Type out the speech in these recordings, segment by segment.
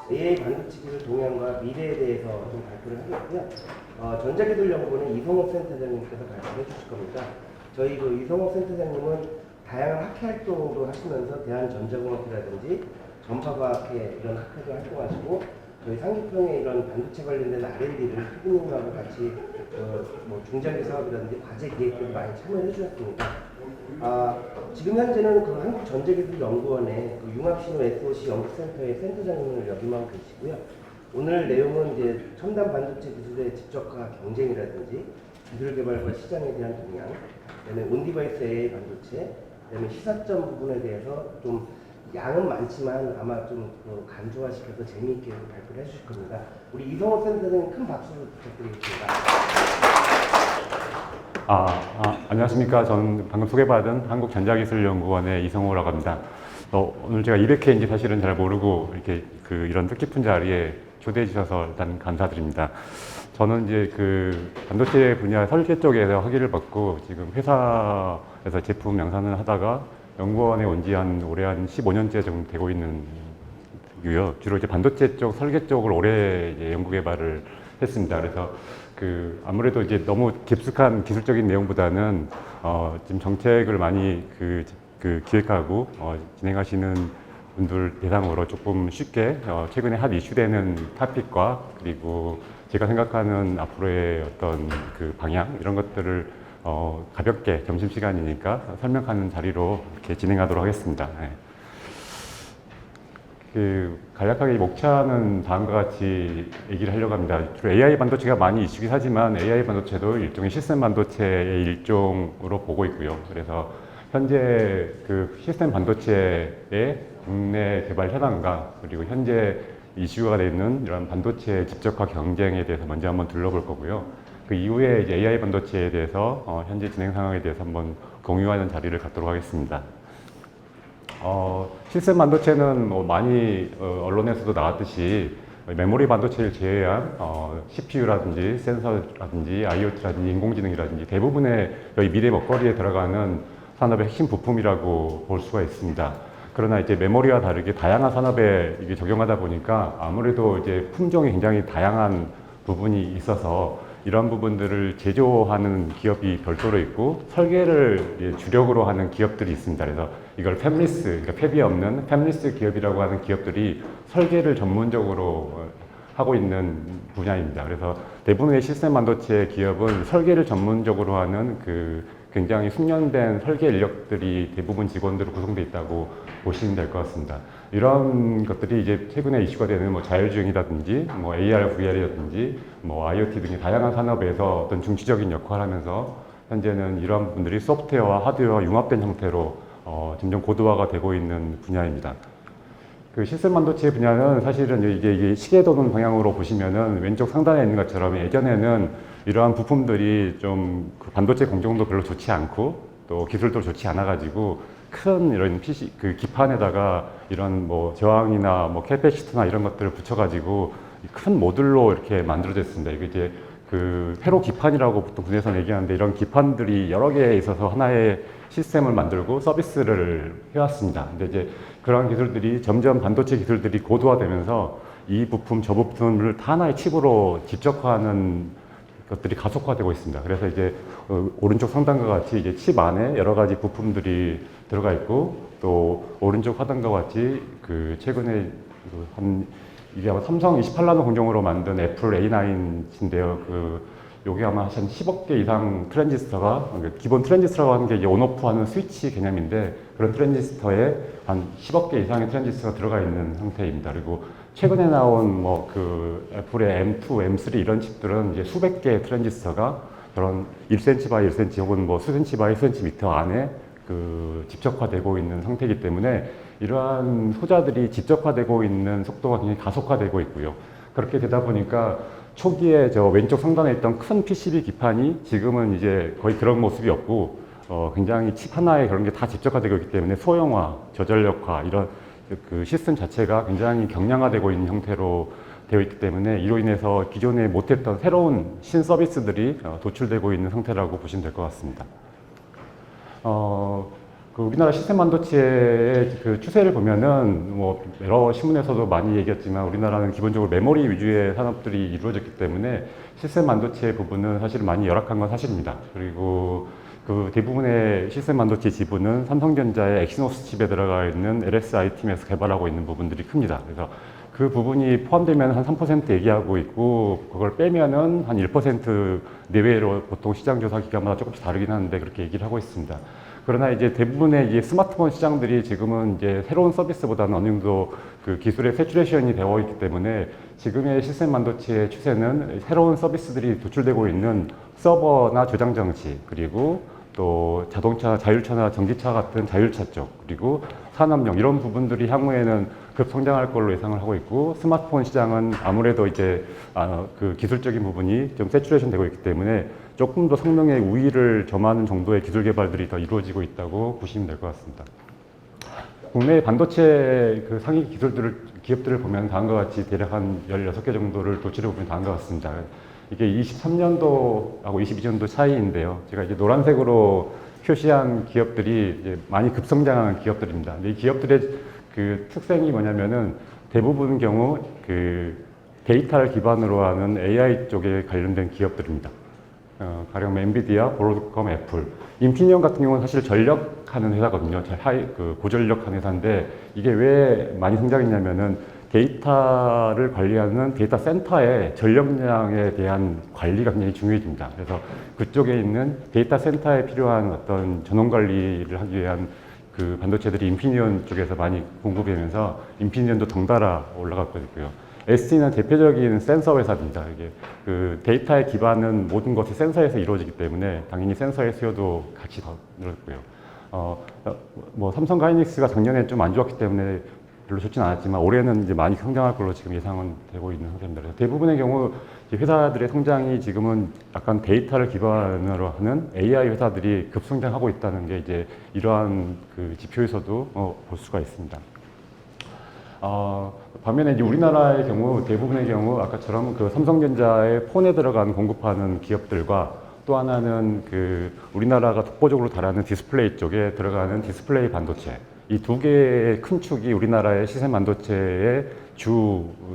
AI 반도체 기술 동향과 미래에 대해서 좀 발표를 하겠고요. 전자기술연구원의 이성호 센터장님께서 발표해 주실 겁니다. 저희 그 이성호 센터장님은 다양한 학회 활동도 하시면서 대한전자공학회라든지 전파과학회 이런 학회도 활동하시고 저희 상기평의 이런 반도체 관련된 R&D를 피디님하고 같이 뭐 중장기 사업이라든지 과제 기획도 많이 참여해 주셨습니다. 지금 현재는 그 한국전자기술연구원의 그 융합신호 SOC 연구센터의 센터장님을 역임하고 계시고요. 오늘 내용은 이제 첨단 반도체 기술의 집적화 경쟁이라든지 기술 개발과 시장에 대한 동향, 그다음에 온디바이스 AI 반도체, 그다음에 시사점 부분에 대해서 좀 양은 많지만 아마 좀 간소화시켜서 재미있게 발표를 해주실 겁니다. 우리 이성호 센터장님 큰 박수 부탁드리겠습니다. 안녕하십니까. 저는 방금 소개받은 한국전자기술연구원의 이성호라고 합니다. 오늘 제가 200회인지 사실은 잘 모르고 이렇게 이런 뜻깊은 자리에 초대해 주셔서 일단 감사드립니다. 저는 이제 반도체 분야 설계 쪽에서 학위를 받고 지금 회사에서 제품 양산을 하다가 연구원에 온 지 올해 한 15년째 정도 되고 있는 고요. 주로 이제 반도체 쪽 설계 쪽을 오래 이제 연구 개발을 했습니다. 그래서 아무래도 이제 너무 깊숙한 기술적인 내용보다는 지금 정책을 많이 기획하고 진행하시는 분들 대상으로 조금 쉽게 최근에 핫 이슈되는 토픽과 그리고 제가 생각하는 앞으로의 어떤 방향 이런 것들을 가볍게 점심시간이니까 설명하는 자리로 이렇게 진행하도록 하겠습니다. 네. 간략하게 목차는 다음과 같이 얘기를 하려고 합니다. 주로 AI 반도체가 많이 이슈긴 하지만 AI 반도체도 일종의 시스템 반도체의 일종으로 보고 있고요. 그래서 현재 시스템 반도체의 국내 개발 현황과 그리고 현재 이슈가 되는 이런 반도체 집적화 경쟁에 대해서 먼저 한번 둘러볼 거고요. 그 이후에 이제 AI 반도체에 대해서 현재 진행 상황에 대해서 한번 공유하는 자리를 갖도록 하겠습니다. 시스템 반도체는 많이 언론에서도 나왔듯이 메모리 반도체를 제외한 CPU라든지 센서라든지 IoT라든지 인공지능이라든지 대부분의 여기 미래 먹거리에 들어가는 산업의 핵심 부품이라고 볼 수가 있습니다. 그러나 이제 메모리와 다르게 다양한 산업에 이게 적용하다 보니까 아무래도 이제 품종이 굉장히 다양한 부분이 있어서 이런 부분들을 제조하는 기업이 별도로 있고 설계를 주력으로 하는 기업들이 있습니다. 그래서 이걸 그러니까 팹이 없는 팹리스 기업이라고 하는 기업들이 설계를 전문적으로 하고 있는 분야입니다. 그래서 대부분의 시스템 반도체 기업은 설계를 전문적으로 하는 굉장히 숙련된 설계 인력들이 대부분 직원들로 구성되어 있다고 보시면 될 것 같습니다. 이런 것들이 이제 최근에 이슈가 되는 자율주행이라든지 AR, VR이라든지 IoT 등의 다양한 산업에서 어떤 중추적인 역할을 하면서 현재는 이러한 부분들이 소프트웨어와 하드웨어와 융합된 형태로 점점 고도화가 되고 있는 분야입니다. 시스템 반도체 분야는 사실은 이게 시계 도는 방향으로 보시면은 왼쪽 상단에 있는 것처럼 예전에는 이러한 부품들이 좀 반도체 공정도 별로 좋지 않고 또 기술도 좋지 않아 가지고 큰 이런 PC 기판에다가 이런 저항이나 캐패시터나 이런 것들을 붙여 가지고 큰 모듈로 이렇게 만들어졌습니다. 이게 이제 회로 기판이라고 보통 군에서 얘기하는데 이런 기판들이 여러 개 있어서 하나의 시스템을 만들고 서비스를 해왔습니다. 근데 이제 그런 기술들이 점점 반도체 기술들이 고도화되면서 이 부품, 저 부품을 다 하나의 칩으로 집적화하는 것들이 가속화되고 있습니다. 그래서 이제 오른쪽 상단과 같이 이제 칩 안에 여러 가지 부품들이 들어가 있고 또 오른쪽 하단과 같이 최근에 이게 아마 삼성 28나노 공정으로 만든 애플 A9인데요. 요게 아마 한 10억 개 이상 트랜지스터가 기본 트랜지스터라고 하는 게 이제 온오프 하는 스위치 개념인데 그런 트랜지스터에 한 10억 개 이상의 트랜지스터가 들어가 있는 상태입니다. 그리고 최근에 나온 애플의 M2, M3 이런 칩들은 이제 수백 개의 트랜지스터가 그런 1cm by 1cm 혹은 수cm by 수cm 안에 집적화되고 있는 상태이기 때문에 이러한 소자들이 집적화되고 있는 속도가 굉장히 가속화되고 있고요. 그렇게 되다 보니까 초기에 저 왼쪽 상단에 있던 큰 PCB 기판이 지금은 이제 거의 그런 모습이 없고 굉장히 칩 하나에 그런 게 다 집적화되고 있기 때문에 소형화, 저전력화 이런 시스템 자체가 굉장히 경량화되고 있는 형태로 되어 있기 때문에 이로 인해서 기존에 못했던 새로운 신서비스들이 도출되고 있는 상태라고 보시면 될 것 같습니다. 그 우리나라 시스템 반도체의 그 추세를 보면은 뭐 여러 신문에서도 많이 얘기했지만 우리나라는 기본적으로 메모리 위주의 산업들이 이루어졌기 때문에 시스템 반도체 부분은 사실 많이 열악한 건 사실입니다. 그리고 그 대부분의 시스템 반도체 지분은 삼성전자의 엑시노스 칩에 들어가 있는 LSI 팀에서 개발하고 있는 부분들이 큽니다. 그래서 그 부분이 포함되면 한 3% 얘기하고 있고 그걸 빼면은 한 1% 내외로 보통 시장 조사 기간마다 조금씩 다르긴 하는데 그렇게 얘기를 하고 있습니다. 그러나 이제 대부분의 이제 스마트폰 시장들이 지금은 이제 새로운 서비스보다는 어느 정도 그 기술의 세츄레이션이 되어 있기 때문에 지금의 시스템 반도체의 추세는 새로운 서비스들이 도출되고 있는 서버나 저장 장치 그리고 또 자동차, 자율차나 전기차 같은 자율차 쪽 그리고 산업용 이런 부분들이 향후에는 급성장할 걸로 예상을 하고 있고 스마트폰 시장은 아무래도 이제 그 기술적인 부분이 좀 세츄레이션 되고 있기 때문에 조금 더 성능의 우위를 점하는 정도의 기술 개발들이 더 이루어지고 있다고 보시면 될 것 같습니다. 국내 반도체 그 상위 기업들을 보면 다음과 같이 대략 한 16개 정도를 도출해 보면 다음과 같습니다. 이게 23년도하고 22년도 차이인데요. 제가 이제 노란색으로 표시한 기업들이 이제 많이 급성장하는 기업들입니다. 근데 이 기업들의 그 특성이 뭐냐면은 대부분 경우 그 데이터를 기반으로 하는 AI 쪽에 관련된 기업들입니다. 가령 엔비디아, 브로드컴, 애플, 인피니언 같은 경우는 사실 전력하는 회사거든요. 고전력하는 회사인데 이게 왜 많이 성장했냐면은 데이터를 관리하는 데이터 센터의 전력량에 대한 관리가 굉장히 중요해집니다. 그래서 그쪽에 있는 데이터 센터에 필요한 어떤 전원 관리를 하기 위한 그 반도체들이 인피니언 쪽에서 많이 공급되면서 인피니언도 덩달아 올라가고 있고요. ST는 대표적인 센서 회사입니다. 이게 그 데이터에 기반은 모든 것이 센서에서 이루어지기 때문에 당연히 센서의 수요도 같이 더 늘었고요. 뭐 삼성 하이닉스가 작년에 좀 안 좋았기 때문에 별로 좋지는 않았지만 올해는 이제 많이 성장할 걸로 지금 예상은 되고 있는 상태입니다. 그래서 대부분의 경우 회사들의 성장이 지금은 약간 데이터를 기반으로 하는 AI 회사들이 급성장하고 있다는 게 이제 이러한 그 지표에서도 볼 수가 있습니다. 반면에 이제 우리나라의 경우 대부분의 경우 아까처럼 그 삼성전자의 폰에 들어간 공급하는 기업들과 또 하나는 그 우리나라가 독보적으로 잘하는 디스플레이 쪽에 들어가는 디스플레이 반도체 이 두 개의 큰 축이 우리나라의 시스템 반도체의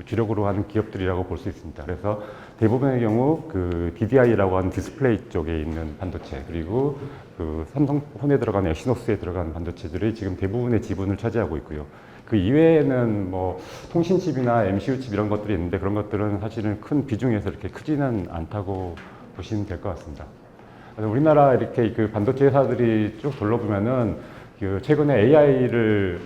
주력으로 하는 기업들이라고 볼 수 있습니다. 그래서 대부분의 경우 그 DDI라고 하는 디스플레이 쪽에 있는 반도체 그리고 그 삼성폰에 들어가는 엑시노스에 들어가는 반도체들이 지금 대부분의 지분을 차지하고 있고요. 그 이외에는 뭐 통신칩이나 MCU 칩 이런 것들이 있는데 그런 것들은 사실은 큰 비중에서 이렇게 크지는 않다고 보시면 될 것 같습니다. 그래서 우리나라 이렇게 그 반도체 회사들이 쭉 둘러보면은 그 최근에 AI를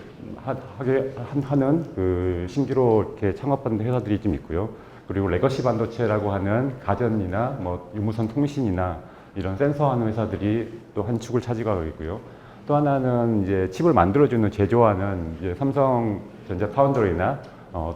하는 그 신규로 이렇게 창업받는 회사들이 좀 있고요. 그리고 레거시 반도체라고 하는 가전이나 뭐 유무선 통신이나 이런 센서 하는 회사들이 또 한 축을 차지하고 있고요. 또 하나는 이제 칩을 만들어주는 제조하는 이제 삼성전자 파운더리나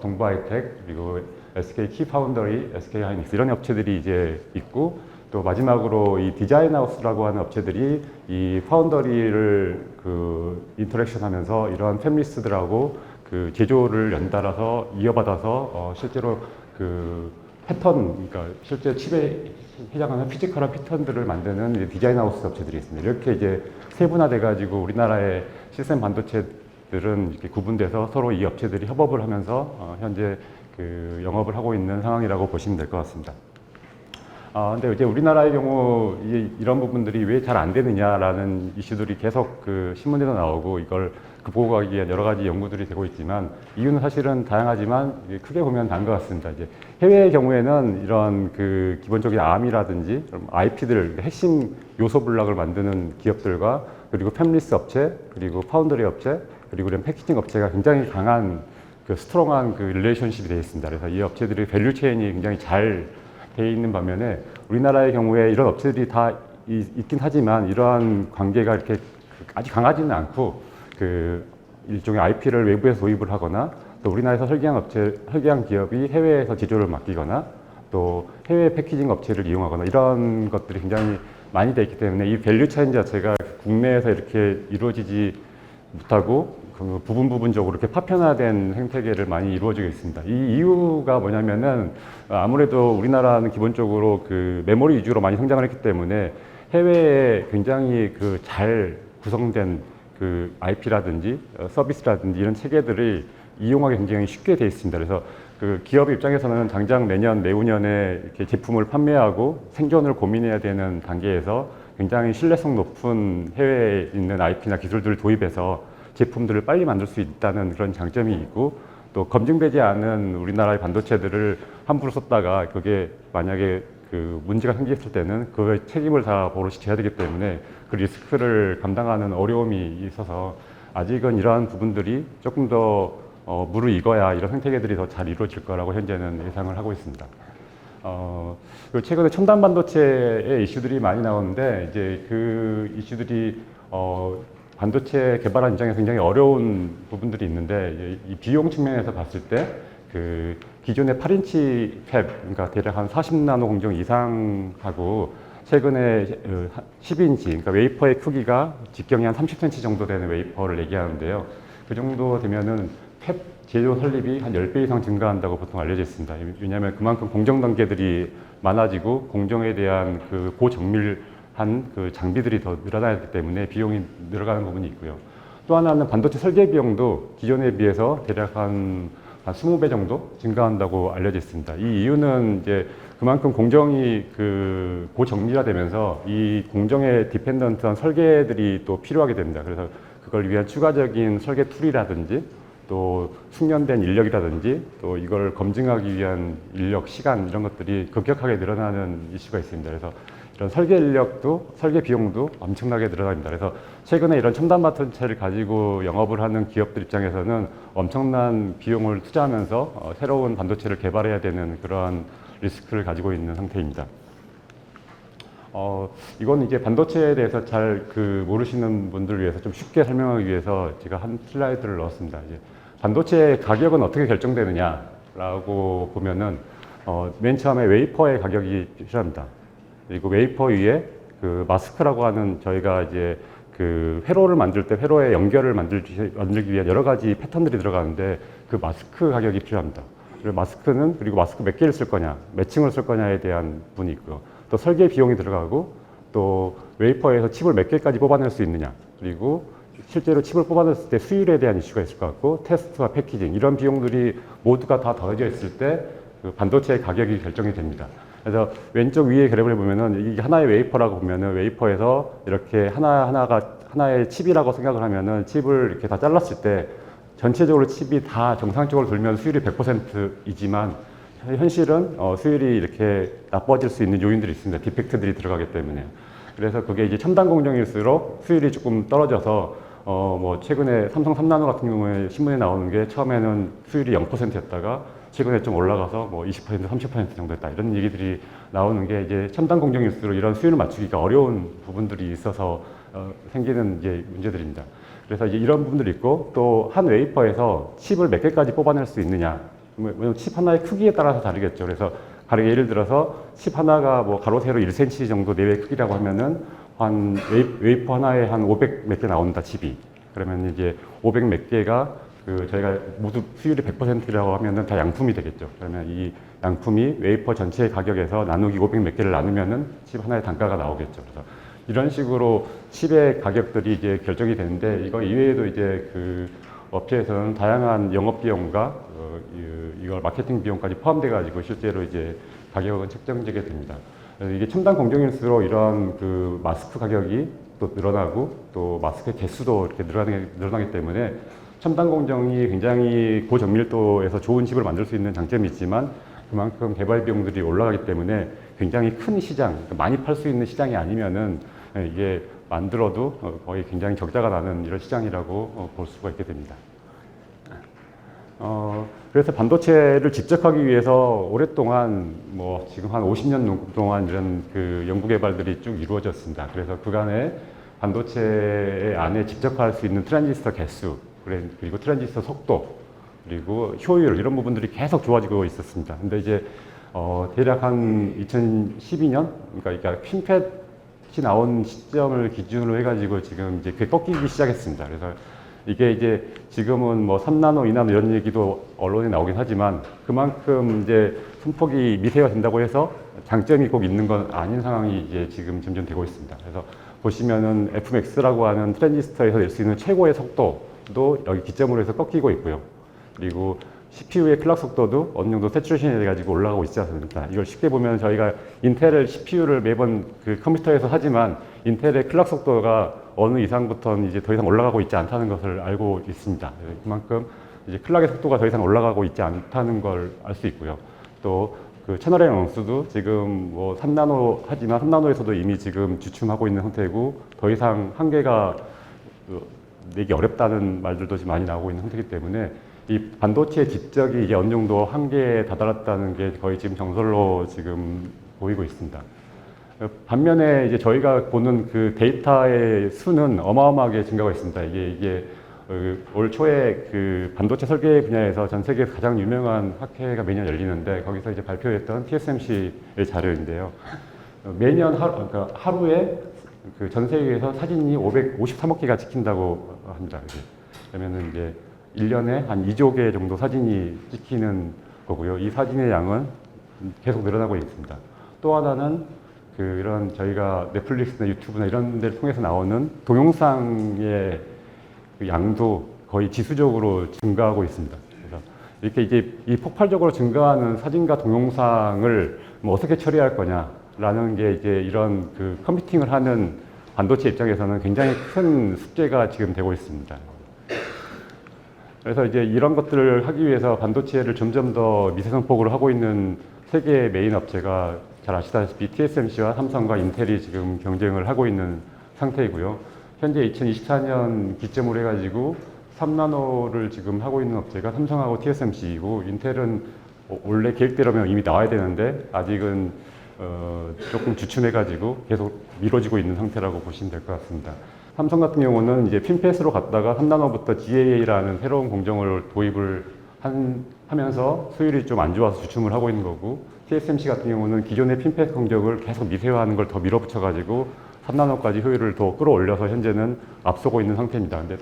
동부하이텍 그리고 SK 키파운더리, SK 하이닉스 이런 업체들이 이제 있고 또 마지막으로 이 디자인하우스라고 하는 업체들이 이 파운더리를 그 인터랙션하면서 이러한 팹리스들하고 그 제조를 연달아서 이어받아서 실제로 그 패턴, 그러니까 실제 칩에 해당하는 피지컬한 패턴들을 만드는 디자인하우스 업체들이 있습니다. 이렇게 이제 세분화돼가지고 우리나라의 시스템 반도체들은 이렇게 구분돼서 서로 이 업체들이 협업을 하면서 현재 그 영업을 하고 있는 상황이라고 보시면 될 것 같습니다. 근데 이제 우리나라의 경우 이런 부분들이 왜 잘 안 되느냐라는 이슈들이 계속 그 신문에도 나오고 이걸 극복하기 위한 여러 가지 연구들이 되고 있지만 이유는 사실은 다양하지만 크게 보면 다른 것 같습니다. 이제 해외의 경우에는 이런 그 기본적인 ARM이라든지 IP들 핵심 요소 블록을 만드는 기업들과 그리고 팹리스 업체 그리고 파운더리 업체 그리고 이런 패키징 업체가 굉장히 강한 그 스트롱한 그 릴레이션십이 되어 있습니다. 그래서 이 업체들의 밸류 체인이 굉장히 잘 되어 있는 반면에 우리나라의 경우에 이런 업체들이 다 있긴 하지만 이러한 관계가 이렇게 아직 강하지는 않고 그 일종의 IP를 외부에서 도입을 하거나 또 우리나라에서 설계한 기업이 해외에서 제조를 맡기거나 또 해외 패키징 업체를 이용하거나 이런 것들이 굉장히 많이 되어 있기 때문에 이 밸류 체인 자체가 국내에서 이렇게 이루어지지 못하고 그 부분적으로 이렇게 파편화된 생태계를 많이 이루어지고 있습니다. 이 이유가 뭐냐면은 아무래도 우리나라는 기본적으로 그 메모리 위주로 많이 성장을 했기 때문에 해외에 굉장히 그 잘 구성된 그 IP라든지 서비스라든지 이런 체계들을 이용하기 굉장히 쉽게 되어 있습니다. 그래서 그 기업 입장에서는 당장 내년, 내후년에 이렇게 제품을 판매하고 생존을 고민해야 되는 단계에서 굉장히 신뢰성 높은 해외에 있는 IP나 기술들을 도입해서 제품들을 빨리 만들 수 있다는 그런 장점이 있고, 또 검증되지 않은 우리나라의 반도체들을 함부로 썼다가 그게 만약에 그 문제가 생겼을 때는 그 책임을 다 보롯이 져야 되기 때문에 그 리스크를 감당하는 어려움이 있어서 아직은 이러한 부분들이 조금 더 무르익어야 이런 생태계들이 더 잘 이루어질 거라고 현재는 예상을 하고 있습니다. 그리고 최근에 첨단 반도체의 이슈들이 많이 나오는데 이제 그 이슈들이 반도체 개발한 입장에서 굉장히 어려운 부분들이 있는데, 이 비용 측면에서 봤을 때 그 기존의 8인치 팹, 그러니까 대략 한 40나노 공정 이상하고 최근에 10인치, 그러니까 웨이퍼의 크기가 직경이 한 30cm 정도 되는 웨이퍼를 얘기하는데요. 그 정도 되면은 팹 제조 설립이 한 10배 이상 증가한다고 보통 알려져 있습니다. 왜냐하면 그만큼 공정 단계들이 많아지고 공정에 대한 그 고정밀한 그 장비들이 더 늘어나기 때문에 비용이 늘어가는 부분이 있고요. 또 하나는 반도체 설계 비용도 기존에 비해서 대략 한 20배 정도 증가한다고 알려져 있습니다. 이 이유는 이제 그만큼 공정이 그 고정밀화되면서 이 공정에 디펜던트한 설계들이 또 필요하게 됩니다. 그래서 그걸 위한 추가적인 설계 툴이라든지 또 숙련된 인력이라든지 또 이걸 검증하기 위한 인력, 시간 이런 것들이 급격하게 늘어나는 이슈가 있습니다. 그래서 이런 설계 인력도 설계 비용도 엄청나게 늘어납니다. 그래서 최근에 이런 첨단 반도체를 가지고 영업을 하는 기업들 입장에서는 엄청난 비용을 투자하면서 새로운 반도체를 개발해야 되는 그러한 리스크를 가지고 있는 상태입니다. 이건 이제 반도체에 대해서 잘 모르시는 분들을 위해서 좀 쉽게 설명하기 위해서 제가 한 슬라이드를 넣었습니다. 이제 반도체 가격은 어떻게 결정되느냐라고 보면은 맨 처음에 웨이퍼의 가격이 필요합니다. 그리고 웨이퍼 위에 그 마스크라고 하는 저희가 이제 그 회로를 만들 때 회로의 연결을 만들기 위한 여러 가지 패턴들이 들어가는데 그 마스크 가격이 필요합니다. 그리고 마스크 몇 개를 쓸 거냐, 몇 층을 쓸 거냐에 대한 부분이 있고요. 또 설계 비용이 들어가고 또 웨이퍼에서 칩을 몇 개까지 뽑아낼 수 있느냐, 그리고 실제로 칩을 뽑아냈을 때 수율에 대한 이슈가 있을 것 같고 테스트와 패키징 이런 비용들이 모두가 다 더해져 있을 때 그 반도체의 가격이 결정이 됩니다. 그래서 왼쪽 위에 그래프를 보면은 이게 하나의 웨이퍼라고 보면은 웨이퍼에서 이렇게 하나의 칩이라고 생각을 하면은 칩을 이렇게 다 잘랐을 때 전체적으로 칩이 다 정상적으로 돌면 수율이 100%이지만 현실은 수율이 이렇게 나빠질 수 있는 요인들이 있습니다. 디펙트들이 들어가기 때문에. 그래서 그게 이제 첨단 공정일수록 수율이 조금 떨어져서 뭐 최근에 삼성 3나노 같은 경우에 신문에 나오는 게 처음에는 수율이 0%였다가 최근에 좀 올라가서 뭐 20%, 30% 정도 됐다. 이런 얘기들이 나오는 게 이제 첨단 공정일수록 이런 수율을 맞추기가 어려운 부분들이 있어서 생기는 이제 문제들입니다. 그래서 이제 이런 부분들이 있고 또 한 웨이퍼에서 칩을 몇 개까지 뽑아낼 수 있느냐. 왜냐면 칩 하나의 크기에 따라서 다르겠죠. 그래서 예를 들어서 칩 하나가 뭐 가로 세로 1cm 정도 내외 크기라고 하면은 한 웨이퍼 하나에 한 500 몇 개 나온다 칩이. 그러면 이제 500 몇 개가 저희가 모두 수율이 100%라고 하면은 다 양품이 되겠죠. 그러면 이 양품이 웨이퍼 전체의 가격에서 나누기 500 몇 개를 나누면은 칩 하나의 단가가 나오겠죠. 그래서 이런 식으로 칩의 가격들이 이제 결정이 되는데 이거 이외에도 이제 그 업체에서는 다양한 영업 비용과 이걸 마케팅 비용까지 포함돼 가지고 실제로 이제 가격은 책정되게 됩니다. 그래서 이게 첨단 공정일수록 이런 그 마스크 가격이 또 늘어나고 또 마스크의 개수도 이렇게 늘어나기 때문에 첨단 공정이 굉장히 고정밀도에서 좋은 칩을 만들 수 있는 장점이 있지만 그만큼 개발 비용들이 올라가기 때문에 굉장히 큰 시장, 많이 팔 수 있는 시장이 아니면은 이게 만들어도 거의 굉장히 적자가 나는 이런 시장이라고 볼 수가 있게 됩니다. 그래서 반도체를 집적하기 위해서 오랫동안 뭐 지금 한 50년 동안 이런 그 연구 개발들이 쭉 이루어졌습니다. 그래서 그간에 반도체 안에 집적할 수 있는 트랜지스터 개수, 그리고 트랜지스터 속도, 그리고 효율 이런 부분들이 계속 좋아지고 있었습니다. 근데 이제 대략 한 2012년, 그러니까 핀팻이 나온 시점을 기준으로 해가지고 지금 이제 그게 꺾이기 시작했습니다. 그래서 이게 이제 지금은 뭐 3나노, 2나노 이런 얘기도 언론에 나오긴 하지만 그만큼 이제 손폭이 미세화된다고 해서 장점이 꼭 있는 건 아닌 상황이 이제 지금 점점 되고 있습니다. 그래서 보시면은 Fmax라고 하는 트랜지스터에서 낼 수 있는 최고의 속도도 여기 기점으로 해서 꺾이고 있고요. 그리고 CPU의 클락 속도도 어느 정도 세츄레이션이 돼가지고 올라가고 있지 않습니까? 이걸 쉽게 보면 저희가 인텔을 CPU를 매번 그 컴퓨터에서 하지만 인텔의 클락 속도가 어느 이상부터는 이제 더 이상 올라가고 있지 않다는 것을 알고 있습니다. 그만큼 이제 클락의 속도가 더 이상 올라가고 있지 않다는 걸 알 수 있고요. 또 그 채널의 영수도 지금 뭐 3나노 하지만 3나노에서도 이미 지금 주춤하고 있는 상태고 더 이상 한계가 내기 어렵다는 말들도 지금 많이 나오고 있는 상태이기 때문에 이 반도체의 집적이 이게 어느 정도 한계에 다다랐다는 게 거의 지금 정설로 지금 보이고 있습니다. 반면에 이제 저희가 보는 그 데이터의 수는 어마어마하게 증가가 있습니다. 이게 올 초에 그 반도체 설계 분야에서 전 세계에서 가장 유명한 학회가 매년 열리는데 거기서 이제 발표했던 TSMC의 자료인데요. 매년 그러니까 하루에 그 전 세계에서 사진이 553억 개가 찍힌다고 합니다. 그러면은 이제 1년에 한 2조 개 정도 사진이 찍히는 거고요. 이 사진의 양은 계속 늘어나고 있습니다. 또 하나는 이런 저희가 넷플릭스나 유튜브나 이런 데를 통해서 나오는 동영상의 그 양도 거의 지수적으로 증가하고 있습니다. 그래서 이렇게 이제 이 폭발적으로 증가하는 사진과 동영상을 뭐 어떻게 처리할 거냐라는 게 이제 이런 그 컴퓨팅을 하는 반도체 입장에서는 굉장히 큰 숙제가 지금 되고 있습니다. 그래서 이제 이런 것들을 하기 위해서 반도체를 점점 더 미세선폭으로 하고 있는 세계의 메인 업체가 잘 아시다시피 TSMC와 삼성과 인텔이 지금 경쟁을 하고 있는 상태이고요. 현재 2024년 기점으로 해가지고 3나노를 지금 하고 있는 업체가 삼성하고 TSMC이고 인텔은 원래 계획대로면 이미 나와야 되는데 아직은 조금 주춤해가지고 계속 미뤄지고 있는 상태라고 보시면 될 것 같습니다. 삼성 같은 경우는 이제 핀패스로 갔다가 3나노부터 GAA라는 새로운 공정을 도입을 하면서 수율이 좀 안 좋아서 주춤을 하고 있는 거고 TSMC 같은 경우는 기존의 핀패스 공정을 계속 미세화하는 걸 더 밀어붙여가지고 3나노까지 효율을 더 끌어올려서 현재는 앞서고 있는 상태입니다. 근데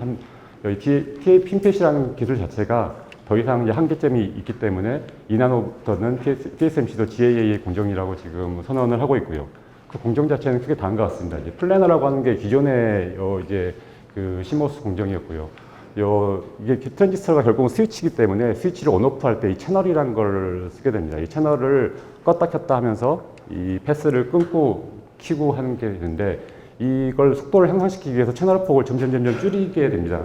여기 핀패스라는 기술 자체가 더 이상 이제 한계점이 있기 때문에 2나노부터는 TSMC도 GAA의 공정이라고 지금 선언을 하고 있고요. 그 공정 자체는 크게 다른 것 같습니다. 이제 플래너라고 하는 게 기존의 이제 그 CMOS 공정이었고요. 이게 트랜지스터가 결국은 스위치이기 때문에 스위치를 온오프 할 때 이 채널이라는 걸 쓰게 됩니다. 이 채널을 껐다 켰다 하면서 이 패스를 끊고 키고 하는 게 있는데 이걸 속도를 향상시키기 위해서 채널 폭을 점점 줄이게 됩니다.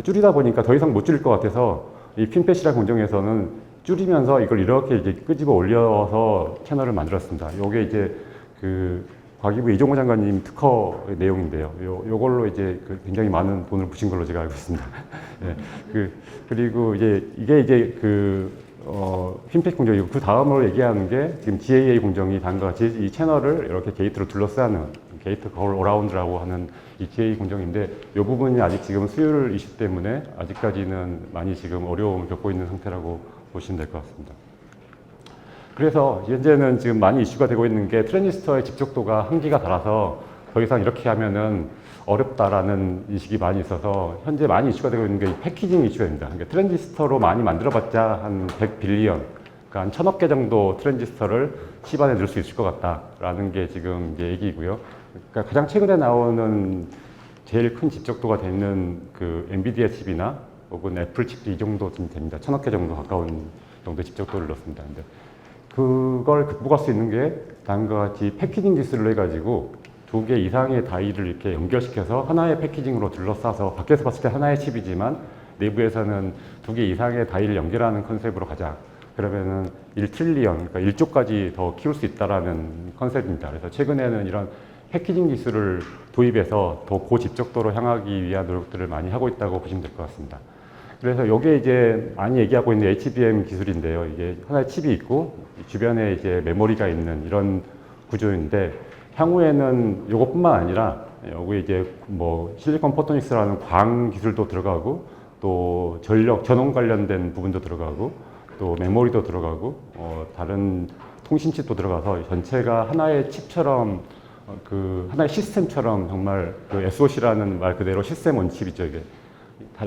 줄이다 보니까 더 이상 못 줄일 것 같아서 이 핀패시라는 공정에서는 줄이면서 이걸 이렇게 이제 끄집어 올려서 채널을 만들었습니다. 요게 이제 그 과기부 이종호 장관님 특허의 내용인데요. 요걸로 이제 굉장히 많은 돈을 부신 걸로 제가 알고 있습니다. 네. 그리고 이게 이제 핀패시 공정이고 그 다음으로 얘기하는 게 지금 GAA 공정이 다음과 같이 이 채널을 이렇게 게이트로 둘러싸는 게이트 걸 어라운드라고 하는 이 GAA 공정인데 이 부분이 아직 지금 수율 이슈 때문에 아직까지는 많이 지금 어려움을 겪고 있는 상태라고 보시면 될 것 같습니다. 그래서 현재는 지금 많이 이슈가 되고 있는 게 트랜지스터의 집적도가 한계가 달아서 더 이상 이렇게 하면은 어렵다라는 인식이 많이 있어서 현재 많이 이슈가 되고 있는 게 이 패키징 이슈입니다. 그러니까 트랜지스터로 많이 만들어봤자 한 100빌리언, 그러니까 한 1000억 개 정도 트랜지스터를 칩 안에 넣을 수 있을 것 같다라는 게 지금 이제 얘기이고요. 그러니까 가장 최근에 나오는 제일 큰 집적도가 되는 그 엔비디아 칩이나 혹은 애플 칩도 이 정도 좀 됩니다. 1000억 개 정도 가까운 정도 집적도를 넣습니다. 근데 그걸 극복할 수 있는 게 다음과 같이 패키징 기술을 해가지고 2개 이상의 다이를 이렇게 연결시켜서 하나의 패키징으로 둘러싸서 밖에서 봤을 때 하나의 칩이지만 내부에서는 2개 이상의 다이를 연결하는 컨셉으로 가자. 그러면은 1트릴리언, 그러니까 1조까지 더 키울 수 있다라는 컨셉입니다. 그래서 최근에는 이런 패키징 기술을 도입해서 더 고집적도로 향하기 위한 노력들을 많이 하고 있다고 보시면 될 것 같습니다. 그래서 이게 이제 많이 얘기하고 있는 HBM 기술인데요. 이게 하나의 칩이 있고 주변에 이제 메모리가 있는 이런 구조인데 향후에는 이것뿐만 아니라 여기 이제 뭐 실리콘 포토닉스라는 광 기술도 들어가고 또 전원 관련된 부분도 들어가고 또 메모리도 들어가고 다른 통신칩도 들어가서 전체가 하나의 칩처럼 하나의 시스템처럼 정말 SOC라는 말 그대로 시스템 온 칩이죠. 이게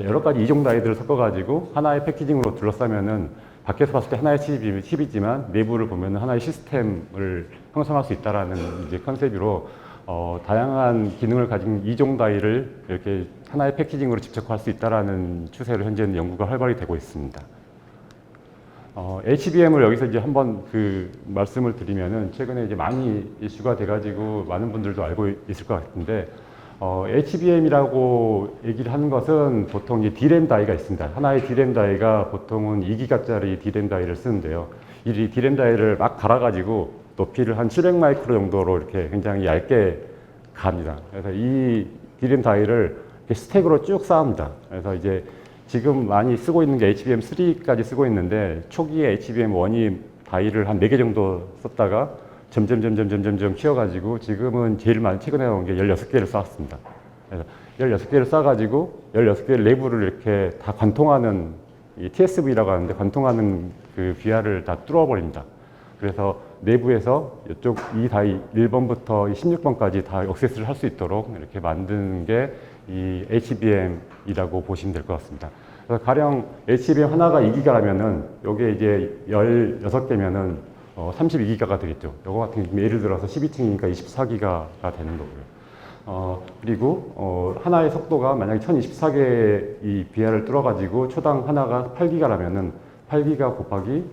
여러 가지 이종 다이들을 섞어가지고 하나의 패키징으로 둘러싸면은 밖에서 봤을 때 하나의 칩이지만 내부를 보면 하나의 시스템을 형성할 수 있다라는 이제 컨셉으로 다양한 기능을 가진 이종 다이를 이렇게 하나의 패키징으로 집적할 수 있다라는 추세로 현재는 연구가 활발히 되고 있습니다. HBM을 여기서 이제 한번 그 말씀을 드리면은 최근에 이제 많이 이슈가 돼가지고 많은 분들도 알고 있을 것 같은데 HBM이라고 얘기를 하는 것은 보통 이 D램 다이가 있습니다. 하나의 D램 다이가 보통은 2기가짜리 D램 다이를 쓰는데요. 이 D램 다이를 막 갈아가지고 높이를 한 700 마이크로 정도로 이렇게 굉장히 얇게 갑니다. 그래서 이 D램 다이를 이렇게 스택으로 쭉 쌓습니다. 그래서 이제 지금 많이 쓰고 있는 게 HBM3까지 쓰고 있는데 초기에 HBM1이 다이를 한 4개 정도 썼다가 점점 키워가지고 지금은 제일 많이 최근에 나온 게 16개를 쌓았습니다. 그래서 16개를 쌓아가지고 16개의 내부를 이렇게 다 관통하는 이 TSV라고 하는데 관통하는 그 비화를 다 뚫어버립니다. 그래서 내부에서 이쪽 이 다이 1번부터 16번까지 다 액세스를 할 수 있도록 이렇게 만드는 게 이 HBM이라고 보시면 될 것 같습니다. 그래서 가령 HBM 하나가 2기가라면은 요게 이제 16개면은 32기가가 되겠죠. 요거 같은 경우 예를 들어서 12층이니까 24기가가 되는 거고요. 그리고 하나의 속도가 만약에 1024개의 이 비하를 뚫어가지고 초당 하나가 8기가라면은 8기가 곱하기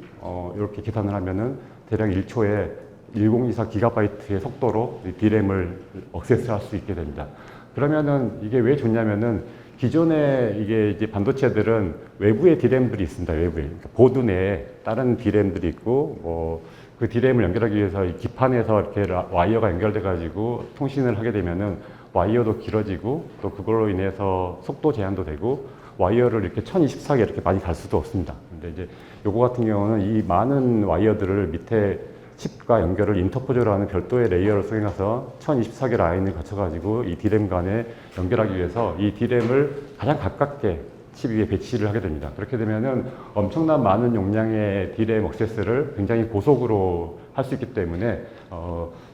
이렇게 계산을 하면은 대략 1초에 1024 기가바이트의 속도로 D램을 액세스할 수 있게 됩니다. 그러면은 이게 왜 좋냐면은 기존에 이게 이제 반도체들은 외부에 D램들이 있습니다. 외부에. 그러니까 보드 내에 다른 D램들이 있고 그 D램을 연결하기 위해서 이 기판에서 이렇게 와이어가 연결돼 가지고 통신을 하게 되면은 와이어도 길어지고 또 그걸로 인해서 속도 제한도 되고 와이어를 이렇게 1024개 이렇게 많이 갈 수도 없습니다. 근데 이제 요거 같은 경우는 이 많은 와이어들을 밑에 칩과 연결을 인터포저라는 별도의 레이어를 수행해서 1024개 라인을 거쳐가지고 이 D램 간에 연결하기 위해서 이 D램을 가장 가깝게 칩 위에 배치를 하게 됩니다. 그렇게 되면은 엄청난 많은 용량의 D램 액세스를 굉장히 고속으로 할 수 있기 때문에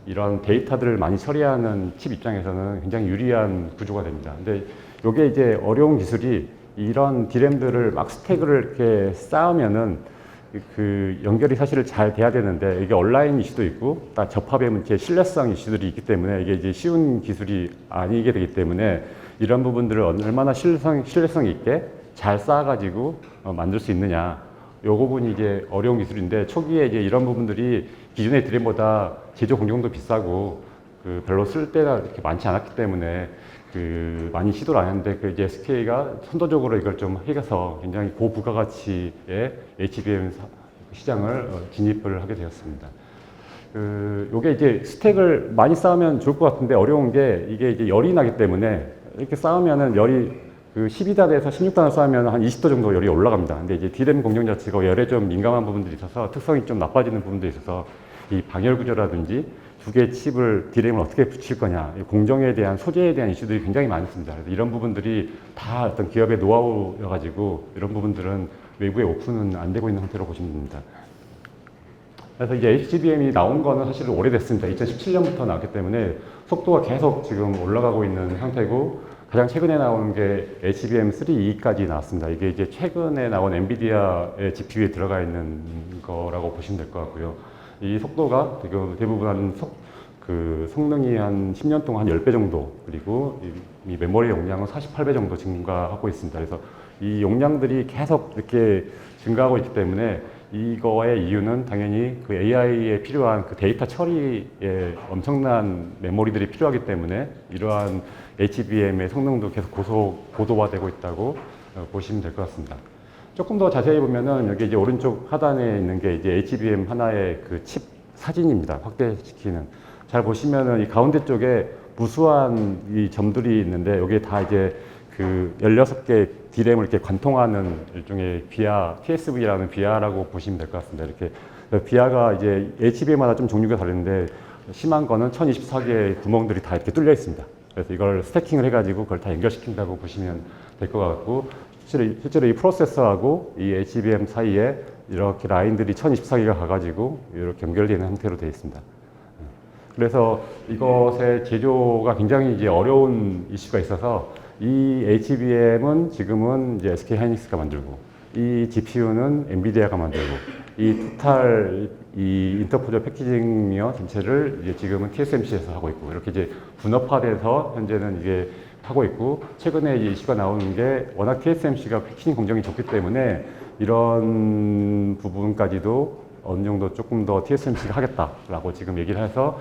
이런 데이터들을 많이 처리하는 칩 입장에서는 굉장히 유리한 구조가 됩니다. 근데 이게 이제 어려운 기술이 이런 D램들을 막 스택을 이렇게 쌓으면은 그 연결이 사실 잘 돼야 되는데 이게 온라인 이슈도 있고 또 접합의 문제, 신뢰성 이슈들이 있기 때문에 이게 이제 쉬운 기술이 아니게 되기 때문에 이런 부분들을 얼마나 신뢰성 있게 잘 쌓아가지고 만들 수 있느냐. 요 부분이 이제 어려운 기술인데 초기에 이제 이런 부분들이 기존의 D램보다 제조 공정도 비싸고 그 별로 쓸 때가 이렇게 많지 않았기 때문에 그 많이 시도를 안 했는데 그 이제 SK가 선도적으로 이걸 좀 해서 굉장히 고부가가치의 HBM 시장을 진입을 하게 되었습니다. 요게 이제 스택을 많이 쌓으면 좋을 것 같은데 어려운 게 이게 이제 열이 나기 때문에 이렇게 쌓으면은 열이 그 12단에서 16단을 쌓으면 한 20도 정도 열이 올라갑니다. 근데 이제 D램 공정 자체가 열에 좀 민감한 부분들이 있어서 특성이 좀 나빠지는 부분들이 있어서 이 방열 구조라든지 두 개의 칩을 D램을 어떻게 붙일 거냐, 공정에 대한 소재에 대한 이슈들이 굉장히 많습니다. 그래서 이런 부분들이 다 어떤 기업의 노하우여가지고 이런 부분들은 외부에 오픈은 안 되고 있는 상태로 보시면 됩니다. 그래서 이제 HBM이 나온 거는 사실 오래됐습니다. 2017년부터 나왔기 때문에 속도가 계속 지금 올라가고 있는 상태고 가장 최근에 나온 게 HBM3E까지 나왔습니다. 이게 이제 최근에 나온 엔비디아의 GPU에 들어가 있는 거라고 보시면 될 것 같고요. 이 속도가 대부분 한 성능이 한 10년 동안 한 10배 정도, 그리고 이 메모리 용량은 48배 정도 증가하고 있습니다. 그래서 이 용량들이 계속 이렇게 증가하고 있기 때문에 이거의 이유는 당연히 그 AI에 필요한 그 데이터 처리에 엄청난 메모리들이 필요하기 때문에 이러한 HBM의 성능도 계속 고도화되고 있다고 보시면 될 것 같습니다. 조금 더 자세히 보면은 여기 이제 오른쪽 하단에 있는 게 이제 HBM 하나의 그 칩 사진입니다. 확대시키는. 잘 보시면은 이 가운데 쪽에 무수한 이 점들이 있는데 여기에 다 이제 그 16개 D램을 이렇게 관통하는 일종의 비하, TSV라는 비하라고 보시면 될 것 같습니다. 이렇게 비하가 이제 HBM마다 좀 종류가 다른데 심한 거는 1024개의 구멍들이 다 이렇게 뚫려 있습니다. 그래서 이걸 스태킹을 해가지고 그걸 다 연결시킨다고 보시면 될 것 같고 실제로 이 프로세서하고 이 HBM 사이에 이렇게 라인들이 1024개가 가가지고 이렇게 연결되는 형태로 되어 있습니다. 그래서 이것의 제조가 굉장히 이제 어려운 이슈가 있어서 이 HBM은 지금은 이제 SK 하이닉스가 만들고 이 GPU는 엔비디아가 만들고 이 토탈 이 인터포저 패키징이요 전체를 이제 지금은 TSMC에서 하고 있고 이렇게 이제 분업화돼서 현재는 이게 하고 있고 최근에 이제 이슈가 나오는 게 워낙 TSMC가 패키징 공정이 좋기 때문에 이런 부분까지도 어느 정도 조금 더 TSMC가 하겠다라고 지금 얘기를 해서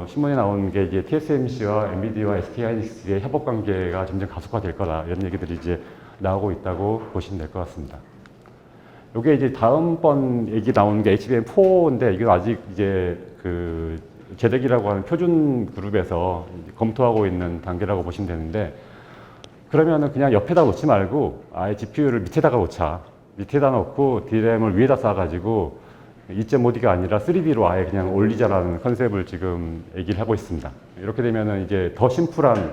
신문에 나온 게 이제 TSMC와 엔비디아와 SK하이닉스의 협업 관계가 점점 가속화될 거다 이런 얘기들이 이제 나오고 있다고 보시면 될 것 같습니다. 이게 이제 다음번 얘기 나오는 게 HBM4인데 이건 아직 이제 그 제덱이라고 하는 표준 그룹에서 검토하고 있는 단계라고 보시면 되는데 그러면은 그냥 옆에다 놓지 말고 아예 GPU를 밑에다가 놓자. 밑에다 놓고 D램을 위에다 쌓아가지고 2.5D가 아니라 3D로 아예 그냥 올리자라는 컨셉을 지금 얘기를 하고 있습니다. 이렇게 되면은 이제 더 심플한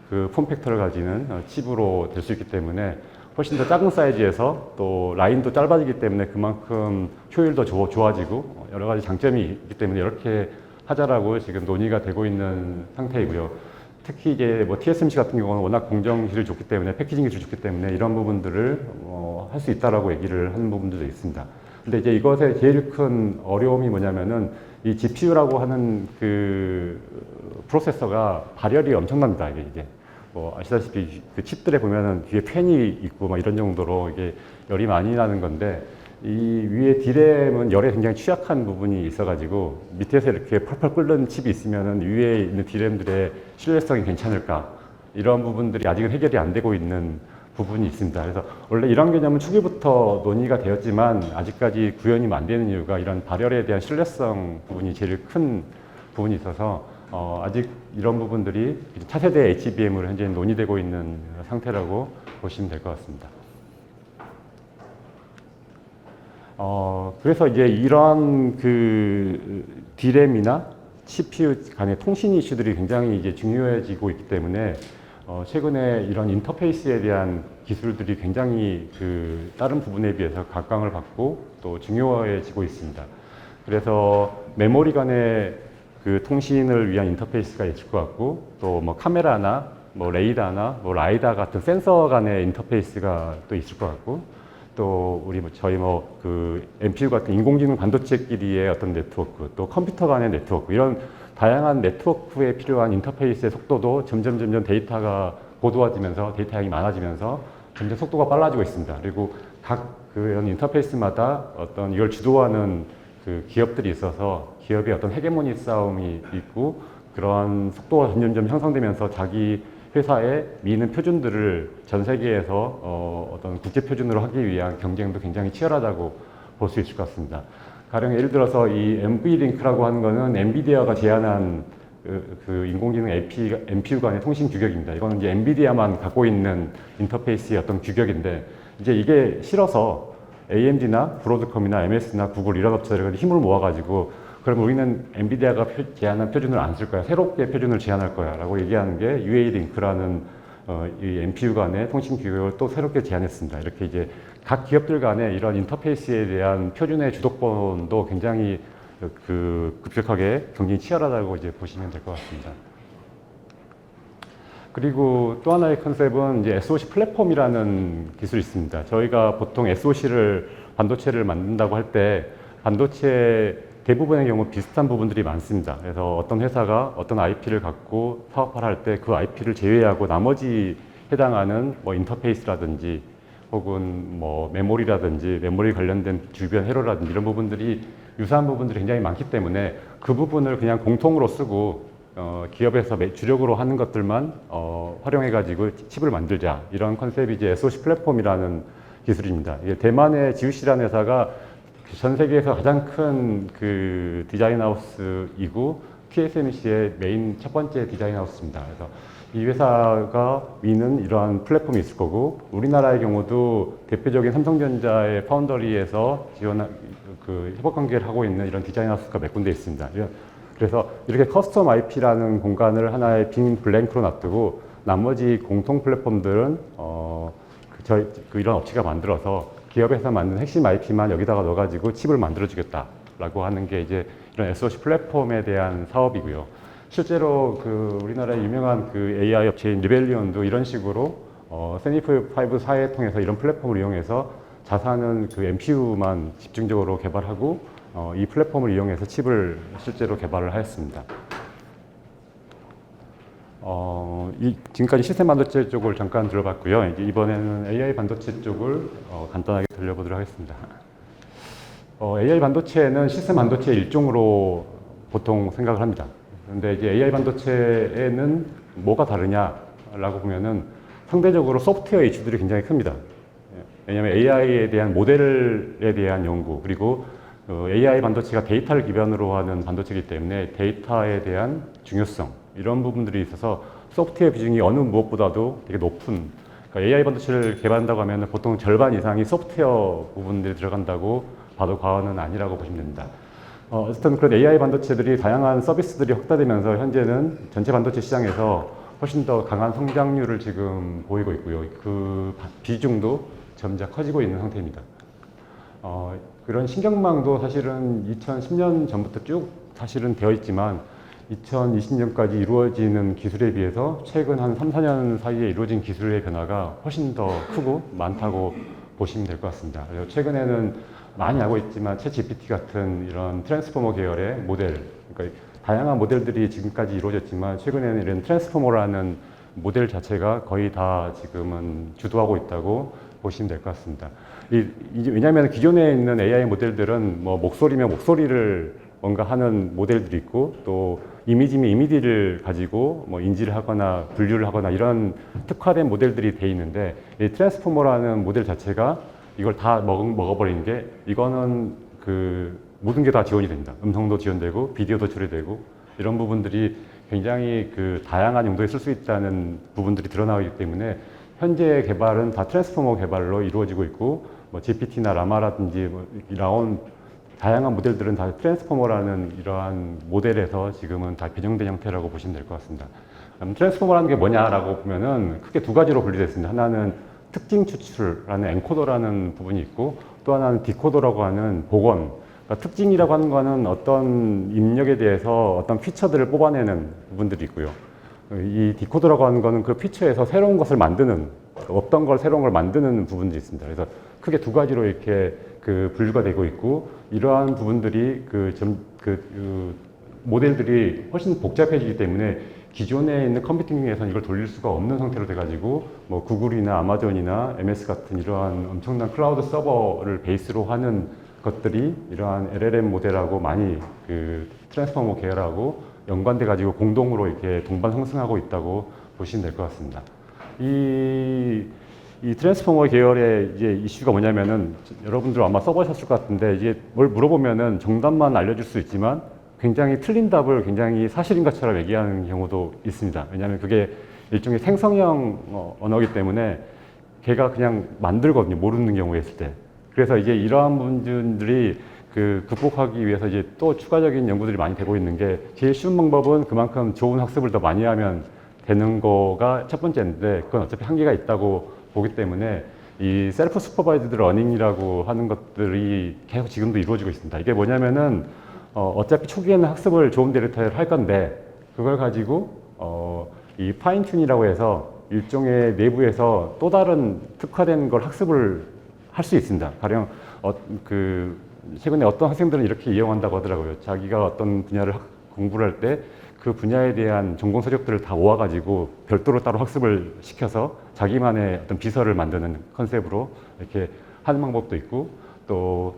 그 폼팩터를 가지는 칩으로 될 수 있기 때문에 훨씬 더 작은 사이즈에서 또 라인도 짧아지기 때문에 그만큼 효율도 좋아지고 여러 가지 장점이 있기 때문에 이렇게 하자라고 지금 논의가 되고 있는 상태이고요. 특히 이제 뭐 TSMC 같은 경우는 워낙 공정 기술이 좋기 때문에 패키징 기술이 좋기 때문에 이런 부분들을 할 수 있다라고 얘기를 하는 부분들도 있습니다. 근데 이제 이것의 제일 큰 어려움이 뭐냐면은 이 GPU라고 하는 그 프로세서가 발열이 엄청납니다. 이게 뭐 아시다시피 그 칩들에 보면은 뒤에 팬이 있고 막 이런 정도로 이게 열이 많이 나는 건데 이 위에 D램은 열에 굉장히 취약한 부분이 있어가지고 밑에서 이렇게 펄펄 끓는 칩이 있으면은 위에 있는 D램들의 신뢰성이 괜찮을까 이런 부분들이 아직은 해결이 안 되고 있는 부분이 있습니다. 그래서 원래 이런 개념은 초기부터 논의가 되었지만 아직까지 구현이 안 되는 이유가 이런 발열에 대한 신뢰성 부분이 제일 큰 부분이 있어서 아직 이런 부분들이 차세대 HBM으로 현재 논의되고 있는 상태라고 보시면 될 것 같습니다. 그래서 이제 이런 그 D램이나 CPU 간의 통신 이슈들이 굉장히 이제 중요해지고 있기 때문에 최근에 이런 인터페이스에 대한 기술들이 굉장히 그 다른 부분에 비해서 각광을 받고 또 중요해지고 있습니다. 그래서 메모리 간의 그 통신을 위한 인터페이스가 있을 것 같고 또 뭐 카메라나 뭐 레이더나 뭐 라이다 같은 센서 간의 인터페이스가 또 있을 것 같고 또 우리 저희 뭐 그 MPU 같은 인공지능 반도체끼리의 어떤 네트워크 또 컴퓨터 간의 네트워크 이런 다양한 네트워크에 필요한 인터페이스의 속도도 점점 데이터가 고도화지면서 데이터 양이 많아지면서 점점 속도가 빨라지고 있습니다. 그리고 각 그런 인터페이스마다 어떤 이걸 주도하는 그 기업들이 있어서 기업의 어떤 헤게모니 싸움이 있고 그런 속도가 점점 형성되면서 자기 회사의 미는 표준들을 전 세계에서 어떤 국제 표준으로 하기 위한 경쟁도 굉장히 치열하다고 볼 수 있을 것 같습니다. 가령 예를 들어서 이 NVLink라고 하는 거는 엔비디아가 제안한 그 인공지능 NPU 간의 통신 규격입니다. 이거는 이제 엔비디아만 갖고 있는 인터페이스의 어떤 규격인데 이제 이게 싫어서 AMD나 브로드컴이나 MS나 구글 이런 업체들이 힘을 모아가지고 그럼 우리는 엔비디아가 제안한 표준을 안 쓸 거야. 새롭게 표준을 제안할 거야. 라고 얘기하는 게 UALink라는 이 NPU 간의 통신 규격을 또 새롭게 제안했습니다. 이렇게 이제 각 기업들 간의 이런 인터페이스에 대한 표준의 주도권도 굉장히 그 급격하게 경쟁이 치열하다고 이제 보시면 될 것 같습니다. 그리고 또 하나의 컨셉은 이제 SoC 플랫폼이라는 기술이 있습니다. 저희가 보통 SoC를 반도체를 만든다고 할 때 반도체 대부분의 경우 비슷한 부분들이 많습니다. 그래서 어떤 회사가 어떤 IP를 갖고 사업화를 할 때 그 IP를 제외하고 나머지 해당하는 뭐 인터페이스라든지 혹은 뭐 메모리라든지 메모리 관련된 주변 회로라든지 이런 부분들이 유사한 부분들이 굉장히 많기 때문에 그 부분을 그냥 공통으로 쓰고 기업에서 주력으로 하는 것들만 활용해가지고 칩을 만들자 이런 컨셉이 이제 SoC 플랫폼이라는 기술입니다. 이게 대만의 GUC라는 회사가 전 세계에서 가장 큰 그 디자인 하우스이고 TSMC의 메인 첫 번째 디자인 하우스입니다. 그래서 이 회사가 미는 이러한 플랫폼이 있을 거고 우리나라의 경우도 대표적인 삼성전자의 파운더리에서 그 협업 관계를 하고 있는 이런 디자인 하우스가 몇 군데 있습니다. 그래서 이렇게 커스텀 IP라는 공간을 하나의 빈 블랭크로 놔두고 나머지 공통 플랫폼들은 이런 업체가 만들어서 기업에서 만든 핵심 IP만 여기다가 넣어가지고 칩을 만들어주겠다라고 하는 게 이제 이런 SoC 플랫폼에 대한 사업이고요. 실제로 그 우리나라의 유명한 그 AI 업체인 리벨리온도 이런 식으로 세니프 5 사회 통해서 이런 플랫폼을 이용해서 자사는 그 MPU만 집중적으로 개발하고 이 플랫폼을 이용해서 칩을 실제로 개발을 하였습니다. 지금까지 시스템 반도체 쪽을 잠깐 들어봤고요. 이제 이번에는 AI 반도체 쪽을 간단하게 들려보도록 하겠습니다. AI 반도체는 시스템 반도체의 일종으로 보통 생각을 합니다. 그런데 이제 AI 반도체에는 뭐가 다르냐라고 보면은 상대적으로 소프트웨어 이슈들이 굉장히 큽니다. 왜냐하면 AI에 대한 모델에 대한 연구, 그리고 AI 반도체가 데이터를 기반으로 하는 반도체이기 때문에 데이터에 대한 중요성, 이런 부분들이 있어서 소프트웨어 비중이 어느 무엇보다도 되게 높은, 그러니까 AI 반도체를 개발한다고 하면 보통 절반 이상이 소프트웨어 부분들이 들어간다고 봐도 과언은 아니라고 보시면 됩니다. 어쨌든 그런 AI 반도체들이 다양한 서비스들이 확대되면서 현재는 전체 반도체 시장에서 훨씬 더 강한 성장률을 지금 보이고 있고요. 그 비중도 점차 커지고 있는 상태입니다. 그런 신경망도 사실은 2010년 전부터 쭉 사실은 되어 있지만 2020년까지 이루어지는 기술에 비해서 최근 한 3, 4년 사이에 이루어진 기술의 변화가 훨씬 더 크고 많다고 보시면 될 것 같습니다. 그리고 최근에는 많이 알고 있지만 챗GPT 같은 이런 트랜스포머 계열의 모델, 그러니까 다양한 모델들이 지금까지 이루어졌지만 최근에는 이런 트랜스포머라는 모델 자체가 거의 다 지금은 주도하고 있다고 보시면 될 것 같습니다. 왜냐하면 기존에 있는 AI 모델들은 뭐 목소리면 목소리를 뭔가 하는 모델들이 있고 또 이미지면 이미지를 가지고 뭐 인지를 하거나 분류를 하거나 이런 특화된 모델들이 돼 있는데 이 트랜스포머라는 모델 자체가 이걸 다 먹어버리는 게 이거는 그 모든 게 다 지원이 됩니다. 음성도 지원되고 비디오도 처리되고 이런 부분들이 굉장히 그 다양한 용도에 쓸 수 있다는 부분들이 드러나기 때문에 현재 개발은 다 트랜스포머 개발로 이루어지고 있고 뭐 GPT나 라마라든지 뭐 나온 다양한 모델들은 다 트랜스포머라는 이러한 모델에서 지금은 다 배정된 형태라고 보시면 될 것 같습니다. 트랜스포머라는 게 뭐냐라고 보면은 크게 두 가지로 분리되어 있습니다. 하나는 특징 추출하는 엔코더라는 부분이 있고 또 하나는 디코더라고 하는 복원. 그러니까 특징이라고 하는 거는 어떤 입력에 대해서 어떤 피처들을 뽑아내는 부분들이 있고요. 이 디코더라고 하는 거는 그 피처에서 새로운 것을 만드는, 없던 걸 새로운 걸 만드는 부분들이 있습니다. 그래서 크게 두 가지로 이렇게 그 분류가 되고 있고 이러한 부분들이 모델들이 훨씬 복잡해지기 때문에 기존에 있는 컴퓨팅에서는 이걸 돌릴 수가 없는 상태로 돼가지고 뭐 구글이나 아마존이나 MS 같은 이러한 엄청난 클라우드 서버를 베이스로 하는 것들이 이러한 LLM 모델하고 많이 그 트랜스포머 계열하고 연관돼 가지고 공동으로 이렇게 동반 상승하고 있다고 보시면 될 것 같습니다. 이 트랜스포머 계열의 이제 이슈가 뭐냐면은 여러분들 아마 써보셨을 것 같은데 이게 뭘 물어보면은 정답만 알려줄 수 있지만 굉장히 틀린 답을 굉장히 사실인 것처럼 얘기하는 경우도 있습니다. 왜냐하면 그게 일종의 생성형 언어이기 때문에 걔가 그냥 만들거든요. 모르는 경우에 있을 때. 그래서 이제 이러한 분들이 그 극복하기 위해서 이제 또 추가적인 연구들이 많이 되고 있는 게 제일 쉬운 방법은 그만큼 좋은 학습을 더 많이 하면 되는 거가 첫 번째인데 그건 어차피 한계가 있다고 보기 때문에 이 셀프 슈퍼바이즈드 러닝이라고 하는 것들이 계속 지금도 이루어지고 있습니다. 이게 뭐냐면은 어차피 초기에는 학습을 좋은 데이터를 할 건데 그걸 가지고 이 파인 튠이라고 해서 일종의 내부에서 또 다른 특화된 걸 학습을 할 수 있습니다. 가령 최근에 어떤 학생들은 이렇게 이용한다고 하더라고요. 자기가 어떤 분야를 공부를 할 때 그 분야에 대한 전공 서적들을 다 모아가지고 별도로 따로 학습을 시켜서 자기만의 어떤 비서를 만드는 컨셉으로 이렇게 하는 방법도 있고 또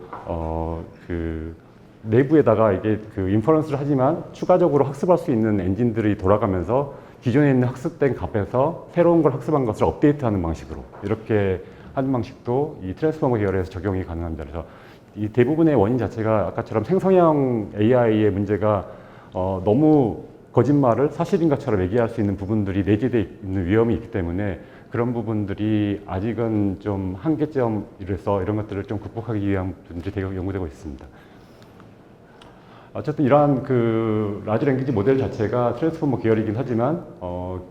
내부에다가 이게 그 인퍼런스를 하지만 추가적으로 학습할 수 있는 엔진들이 돌아가면서 기존에 있는 학습된 값에서 새로운 걸 학습한 것을 업데이트하는 방식으로 이렇게 하는 방식도 이 트랜스포머 계열에서 적용이 가능합니다. 그래서 이 대부분의 원인 자체가 아까처럼 생성형 AI의 문제가 너무 거짓말을 사실인 것처럼 얘기할 수 있는 부분들이 내재되어 있는 위험이 있기 때문에 그런 부분들이 아직은 좀 한계점이라서 이런 것들을 좀 극복하기 위한 분들이 되게 연구되고 있습니다. 어쨌든 이러한 그 라지 랭귀지 모델 자체가 트랜스포머 계열이긴 하지만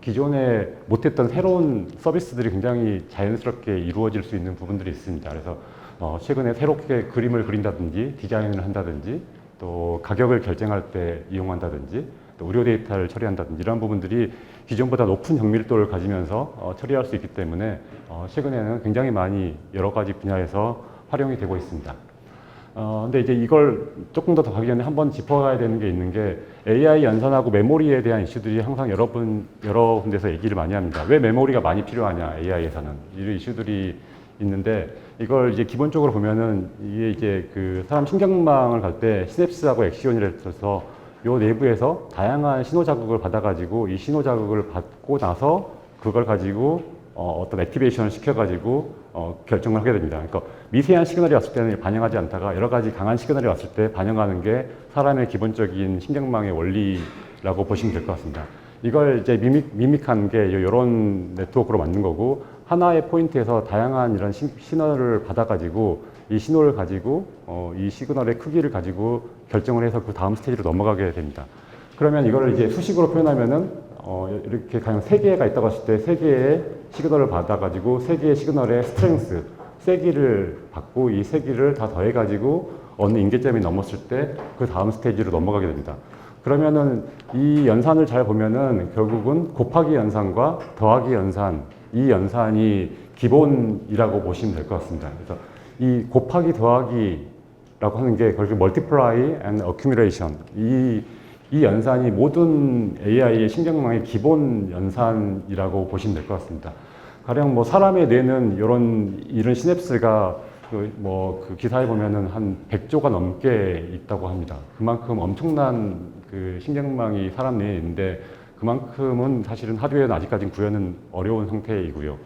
기존에 못했던 새로운 서비스들이 굉장히 자연스럽게 이루어질 수 있는 부분들이 있습니다. 그래서 최근에 새롭게 그림을 그린다든지 디자인을 한다든지 또 가격을 결정할 때 이용한다든지 또 의료 데이터를 처리한다든지 이런 부분들이 기존보다 높은 정밀도를 가지면서 처리할 수 있기 때문에 최근에는 굉장히 많이 여러 가지 분야에서 활용이 되고 있습니다. 근데 이제 이걸 조금 더 가기 전에 한번 짚어가야 되는 게 있는 게 AI 연산하고 메모리에 대한 이슈들이 항상 여러 군데서 얘기를 많이 합니다. 왜 메모리가 많이 필요하냐, AI에서는. 이런 이슈들이 있는데 이걸 이제 기본적으로 보면은 이게 이제 그 사람 신경망을 갈 때 시냅스하고 액시온이라 해서 요 내부에서 다양한 신호 자극을 받아가지고 이 신호 자극을 받고 나서 그걸 가지고 어떤 액티베이션을 시켜가지고 결정을 하게 됩니다. 그러니까 미세한 시그널이 왔을 때는 반영하지 않다가 여러 가지 강한 시그널이 왔을 때 반영하는 게 사람의 기본적인 신경망의 원리라고 보시면 될 것 같습니다. 이걸 이제 미믹한 게 이런 네트워크로 만든 거고 하나의 포인트에서 다양한 이런 신호를 받아가지고 이 신호를 가지고 이 시그널의 크기를 가지고 결정을 해서 그 다음 스테이지로 넘어가게 됩니다. 그러면 이거를 이제 수식으로 표현하면은 이렇게 가령 세 개가 있다고 했을 때 세 개의 시그널을 받아가지고 세 개의 시그널의 스트렝스, 세기를 받고 이 세기를 다 더해가지고 어느 임계점이 넘었을 때 그 다음 스테이지로 넘어가게 됩니다. 그러면은 이 연산을 잘 보면은 결국은 곱하기 연산과 더하기 연산, 이 연산이 기본이라고 보시면 될 것 같습니다. 그래서 이 곱하기 더하기라고 하는 게 결국 multiply and accumulation, 이 연산이 모든 AI의 신경망의 기본 연산이라고 보시면 될 것 같습니다. 가령 뭐 사람의 뇌는 이런 시냅스가 그 기사에 보면은 한 100조가 넘게 있다고 합니다. 그만큼 엄청난 그 신경망이 사람 뇌에 있는데 그만큼은 사실은 하드웨어는 아직까지 구현은 어려운 상태이고요.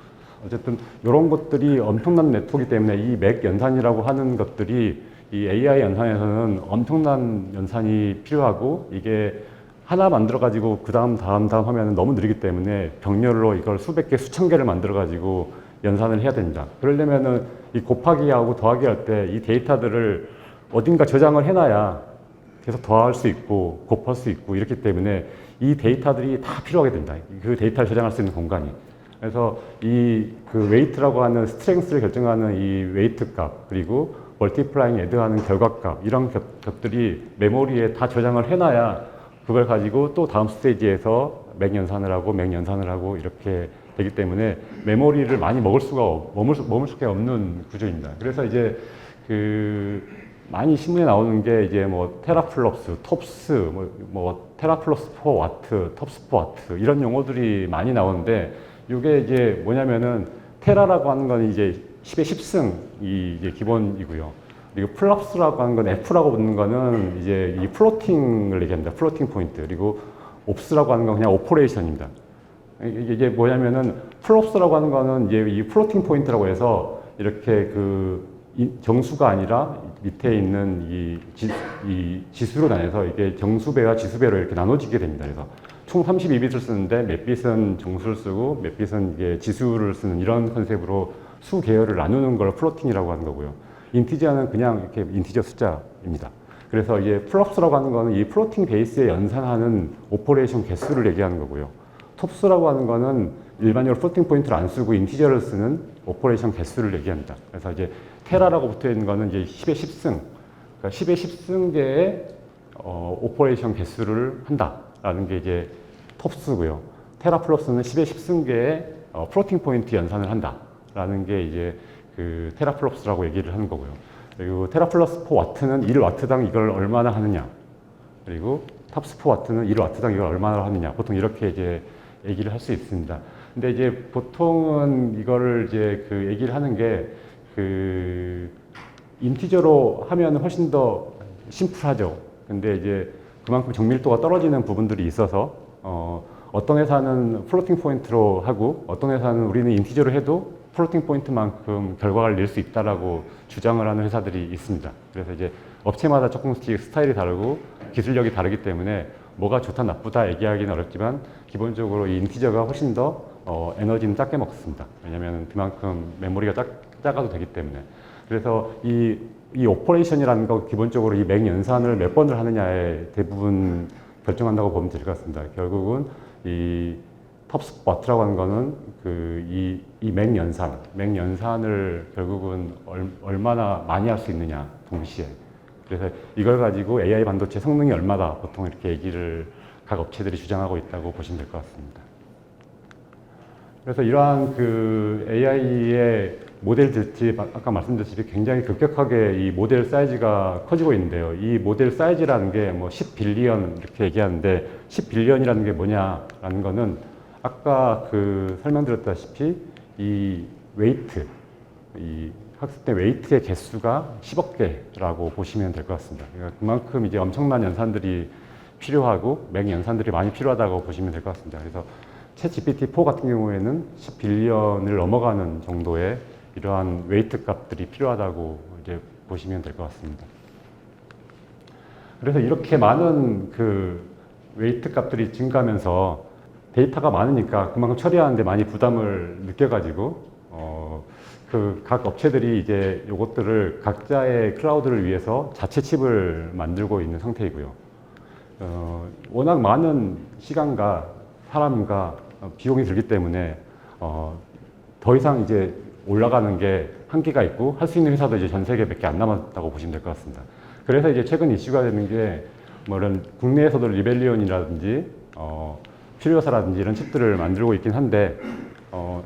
어쨌든 이런 것들이 엄청난 네트워크이기 때문에 이 맥 연산이라고 하는 것들이 이 AI 연산에서는 엄청난 연산이 필요하고 이게 하나 만들어 가지고 그 다음 하면 너무 느리기 때문에 병렬로 이걸 수백 개 수천 개를 만들어 가지고 연산을 해야 됩니다. 그러려면은 이 곱하기하고 더하기 할 때 이 데이터들을 어딘가 저장을 해놔야 계속 더할 수 있고 곱할 수 있고 이렇기 때문에 이 데이터들이 다 필요하게 됩니다. 그 데이터를 저장할 수 있는 공간이. 그래서 이 그 웨이트라고 하는 스트렝스를 결정하는 이 웨이트 값 그리고 멀티플라잉 애드하는 결과값 이런 값들이 메모리에 다 저장을 해놔야 그걸 가지고 또 다음 스테이지에서 맥 연산을 하고 이렇게 되기 때문에 메모리를 많이 머물 수가 없는 구조입니다. 그래서 이제 그 많이 신문에 나오는 게 이제 뭐 테라플롭스, 톱스, 뭐 테라플롭스 퍼 와트, 톱스 퍼 와트 이런 용어들이 많이 나오는데 이게 이제 뭐냐면은 테라라고 하는 건 이제 10의 10승이 이제 기본이고요. 그리고 플랍스라고 하는 건 F라고 붙는 거는 이제 이 플로팅을 얘기합니다. 플로팅 포인트. 그리고 옵스라고 하는 건 그냥 오퍼레이션입니다. 이게 뭐냐면은 플롭스라고 하는 거는 이제 이 플로팅 포인트라고 해서 이렇게 그 정수가 아니라 밑에 있는 이 지수로 나눠서 이게 정수배와 지수배로 이렇게 나눠지게 됩니다. 그래서 총 32빛을 쓰는데 몇 빛은 정수를 쓰고 몇 빛은 이게 지수를 쓰는 이런 컨셉으로 수 계열을 나누는 걸 플로팅이라고 하는 거고요. 인티저는 그냥 이렇게 인티저 숫자입니다. 그래서 이제 플롭스라고 하는 거는 이 플로팅 베이스에 연산하는 오퍼레이션 개수를 얘기하는 거고요. 톱스라고 하는 거는 일반적으로 플로팅 포인트를 안 쓰고 인티저를 쓰는 오퍼레이션 개수를 얘기합니다. 그래서 이제 테라라고 붙어 있는 거는 이제 10의 10승, 그러니까 10의 10승계의 오퍼레이션 개수를 한다라는 게 이제 톱스고요. 테라플롭스는 10의 10승계의 플로팅 포인트 연산을 한다라는 게 이제 그 테라플롭스라고 얘기를 하는 거고요. 그리고 테라플롭스 퍼 와트는 1와트당 이걸 얼마나 하느냐. 그리고 탑스 퍼 와트는 1와트당 이걸 얼마나 하느냐. 보통 이렇게 이제 얘기를 할 수 있습니다. 근데 이제 보통은 이거를 이제 그 얘기를 하는 게 그 인티저로 하면 훨씬 더 심플하죠. 근데 이제 그만큼 정밀도가 떨어지는 부분들이 있어서 어떤 회사는 플로팅 포인트로 하고 어떤 회사는 우리는 인티저로 해도 플로팅 포인트만큼 결과를 낼 수 있다라고 주장을 하는 회사들이 있습니다. 그래서 이제 업체마다 조금씩 스타일이 다르고 기술력이 다르기 때문에 뭐가 좋다 나쁘다 얘기하기는 어렵지만 기본적으로 이 인티저가 훨씬 더 에너지는 작게 먹습니다. 왜냐하면 그만큼 메모리가 작아도 되기 때문에. 그래서 이 오퍼레이션이라는 거 기본적으로 이 맥 연산을 몇 번을 하느냐에 대부분 결정한다고 보면 될 것 같습니다. 결국은 이 톱스 와트라고 하는 거는 이 맥 연산을 결국은 얼마나 많이 할 수 있느냐 동시에. 그래서 이걸 가지고 AI 반도체 성능이 얼마다 보통 이렇게 얘기를 각 업체들이 주장하고 있다고 보시면 될 것 같습니다. 그래서 이러한 그 AI의 모델들이 아까 말씀드렸듯이 굉장히 급격하게 이 모델 사이즈가 커지고 있는데요. 이 모델 사이즈라는 게 뭐 10빌리언 이렇게 얘기하는데 10빌리언이라는 게 뭐냐라는 거는 아까 그 설명드렸다시피 이 웨이트, 이 학습된 웨이트의 개수가 10억 개라고 보시면 될 것 같습니다. 그러니까 그만큼 이제 엄청난 연산들이 필요하고 맹 연산들이 많이 필요하다고 보시면 될 것 같습니다. 그래서 챗 GPT-4 같은 경우에는 10빌리언을 넘어가는 정도의 이러한 웨이트 값들이 필요하다고 이제 보시면 될 것 같습니다. 그래서 이렇게 많은 그 웨이트 값들이 증가하면서 데이터가 많으니까 그만큼 처리하는데 많이 부담을 느껴가지고 그 각 업체들이 이제 이것들을 각자의 클라우드를 위해서 자체 칩을 만들고 있는 상태이고요. 워낙 많은 시간과 사람과 비용이 들기 때문에 더 이상 이제 올라가는 게 한계가 있고 할 수 있는 회사도 이제 전 세계밖에 안 남았다고 보시면 될 것 같습니다. 그래서 이제 최근 이슈가 되는 게 뭐 이런 국내에서도 리벨리온이라든지 퓨리오사라든지 이런 칩들을 만들고 있긴 한데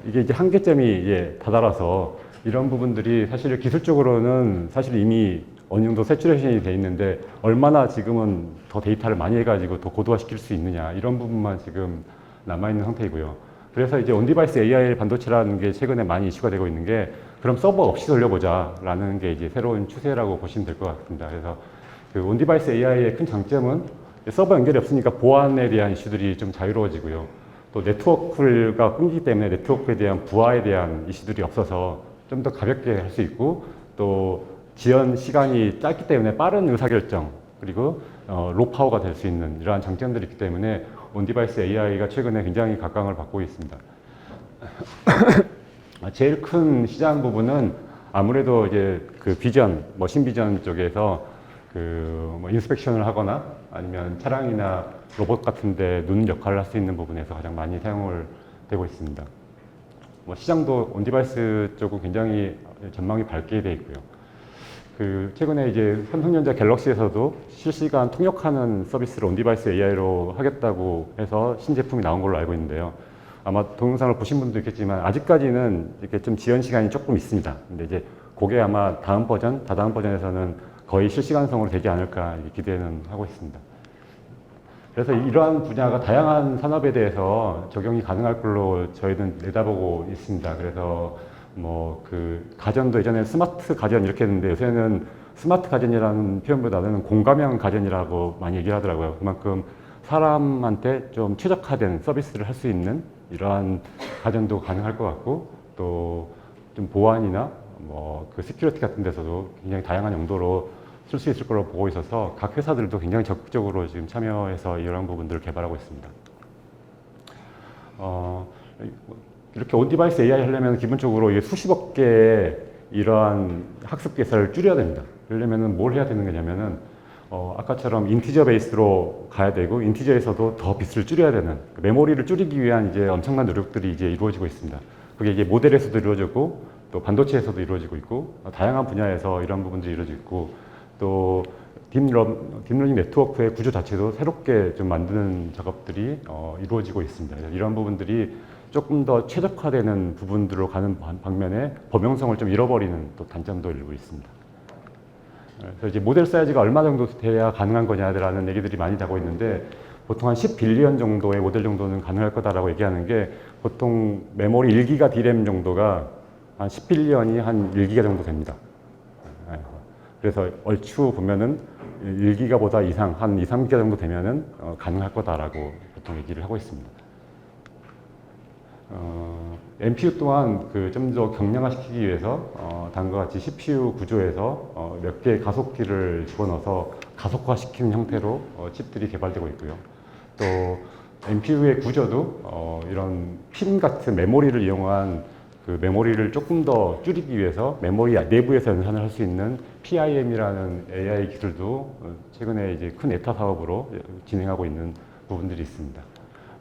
이게 이제 한계점이 이제 다다라서 이런 부분들이 사실 기술적으로는 사실 이미 어느 정도 세츄레이션이 돼 있는데 얼마나 지금은 더 데이터를 많이 해가지고 더 고도화시킬 수 있느냐 이런 부분만 지금 남아있는 상태이고요. 그래서 이제 온디바이스 AI 반도체라는 게 최근에 많이 이슈가 되고 있는 게 그럼 서버 없이 돌려보자 라는 게 이제 새로운 추세라고 보시면 될 것 같습니다. 그래서 그 온디바이스 AI의 큰 장점은 서버 연결이 없으니까 보안에 대한 이슈들이 좀 자유로워지고요. 또 네트워크가 끊기기 때문에 네트워크에 대한 부하에 대한 이슈들이 없어서 좀 더 가볍게 할 수 있고 또 지연 시간이 짧기 때문에 빠른 의사결정 그리고 로파워가 될 수 있는 이러한 장점들이 있기 때문에 온디바이스 AI가 최근에 굉장히 각광을 받고 있습니다. 제일 큰 시장 부분은 아무래도 이제 그 비전, 머신 비전 쪽에서 뭐 인스펙션을 하거나 아니면 차량이나 로봇 같은데 눈 역할을 할 수 있는 부분에서 가장 많이 사용을 되고 있습니다. 뭐 시장도 온디바이스 쪽은 굉장히 전망이 밝게 되어 있고요. 그 최근에 이제 삼성전자 갤럭시에서도 실시간 통역하는 서비스를 온디바이스 AI로 하겠다고 해서 신제품이 나온 걸로 알고 있는데요. 아마 동영상을 보신 분도 있겠지만 아직까지는 이렇게 좀 지연 시간이 조금 있습니다. 근데 이제 그게 아마 다음 버전, 다다음 버전에서는 거의 실시간성으로 되지 않을까 기대는 하고 있습니다. 그래서 이러한 분야가 다양한 산업에 대해서 적용이 가능할 걸로 저희는 내다보고 있습니다. 그래서 뭐 그 가전도 예전에 스마트 가전 이렇게 했는데 요새는 스마트 가전이라는 표현보다는 공감형 가전이라고 많이 얘기를 하더라고요. 그만큼 사람한테 좀 최적화된 서비스를 할 수 있는 이러한 가전도 가능할 것 같고 또 좀 보안이나 뭐 그 시큐리티 같은 데서도 굉장히 다양한 용도로 쓸 수 있을 거로 보고 있어서 각 회사들도 굉장히 적극적으로 지금 참여해서 이런 부분들을 개발하고 있습니다. 이렇게 온디바이스 AI 하려면 기본적으로 이게 수십억 개의 이러한 학습 개설을 줄여야 됩니다. 그러려면 뭘 해야 되는 거냐면은 아까처럼 인티저 베이스로 가야 되고 인티저에서도 더 빗을 줄여야 되는 메모리를 줄이기 위한 이제 엄청난 노력들이 이제 이루어지고 있습니다. 그게 이제 모델에서도 이루어졌고 또 반도체에서도 이루어지고 있고 다양한 분야에서 이런 부분들이 이루어지고 있고 또 딥러닝 네트워크의 구조 자체도 새롭게 좀 만드는 작업들이 이루어지고 있습니다. 이런 부분들이 조금 더 최적화되는 부분들로 가는 방면에 범용성을 좀 잃어버리는 또 단점도 일부 있습니다. 그래서 이제 모델 사이즈가 얼마 정도 돼야 가능한 거냐라는 얘기들이 많이 나고 있는데 보통 한 10빌리언 정도의 모델 정도는 가능할 거다라고 얘기하는 게 보통 메모리 1기가 D램 정도가 한 10빌리언이 한 1기가 정도 됩니다. 그래서 얼추 보면은 1기가보다 이상, 한 2, 3기가 정도 되면은 가능할 거다라고 보통 얘기를 하고 있습니다. MPU 또한 그 좀 더 경량화시키기 위해서 다음과 같이 CPU 구조에서 몇 개의 가속기를 집어넣어서 가속화시키는 형태로 칩들이 개발되고 있고요. 또 MPU의 구조도 이런 핀 같은 메모리를 이용한 그 메모리를 조금 더 줄이기 위해서 메모리 내부에서 연산을 할 수 있는 PIM이라는 AI 기술도 최근에 이제 큰 에타 사업으로 진행하고 있는 부분들이 있습니다.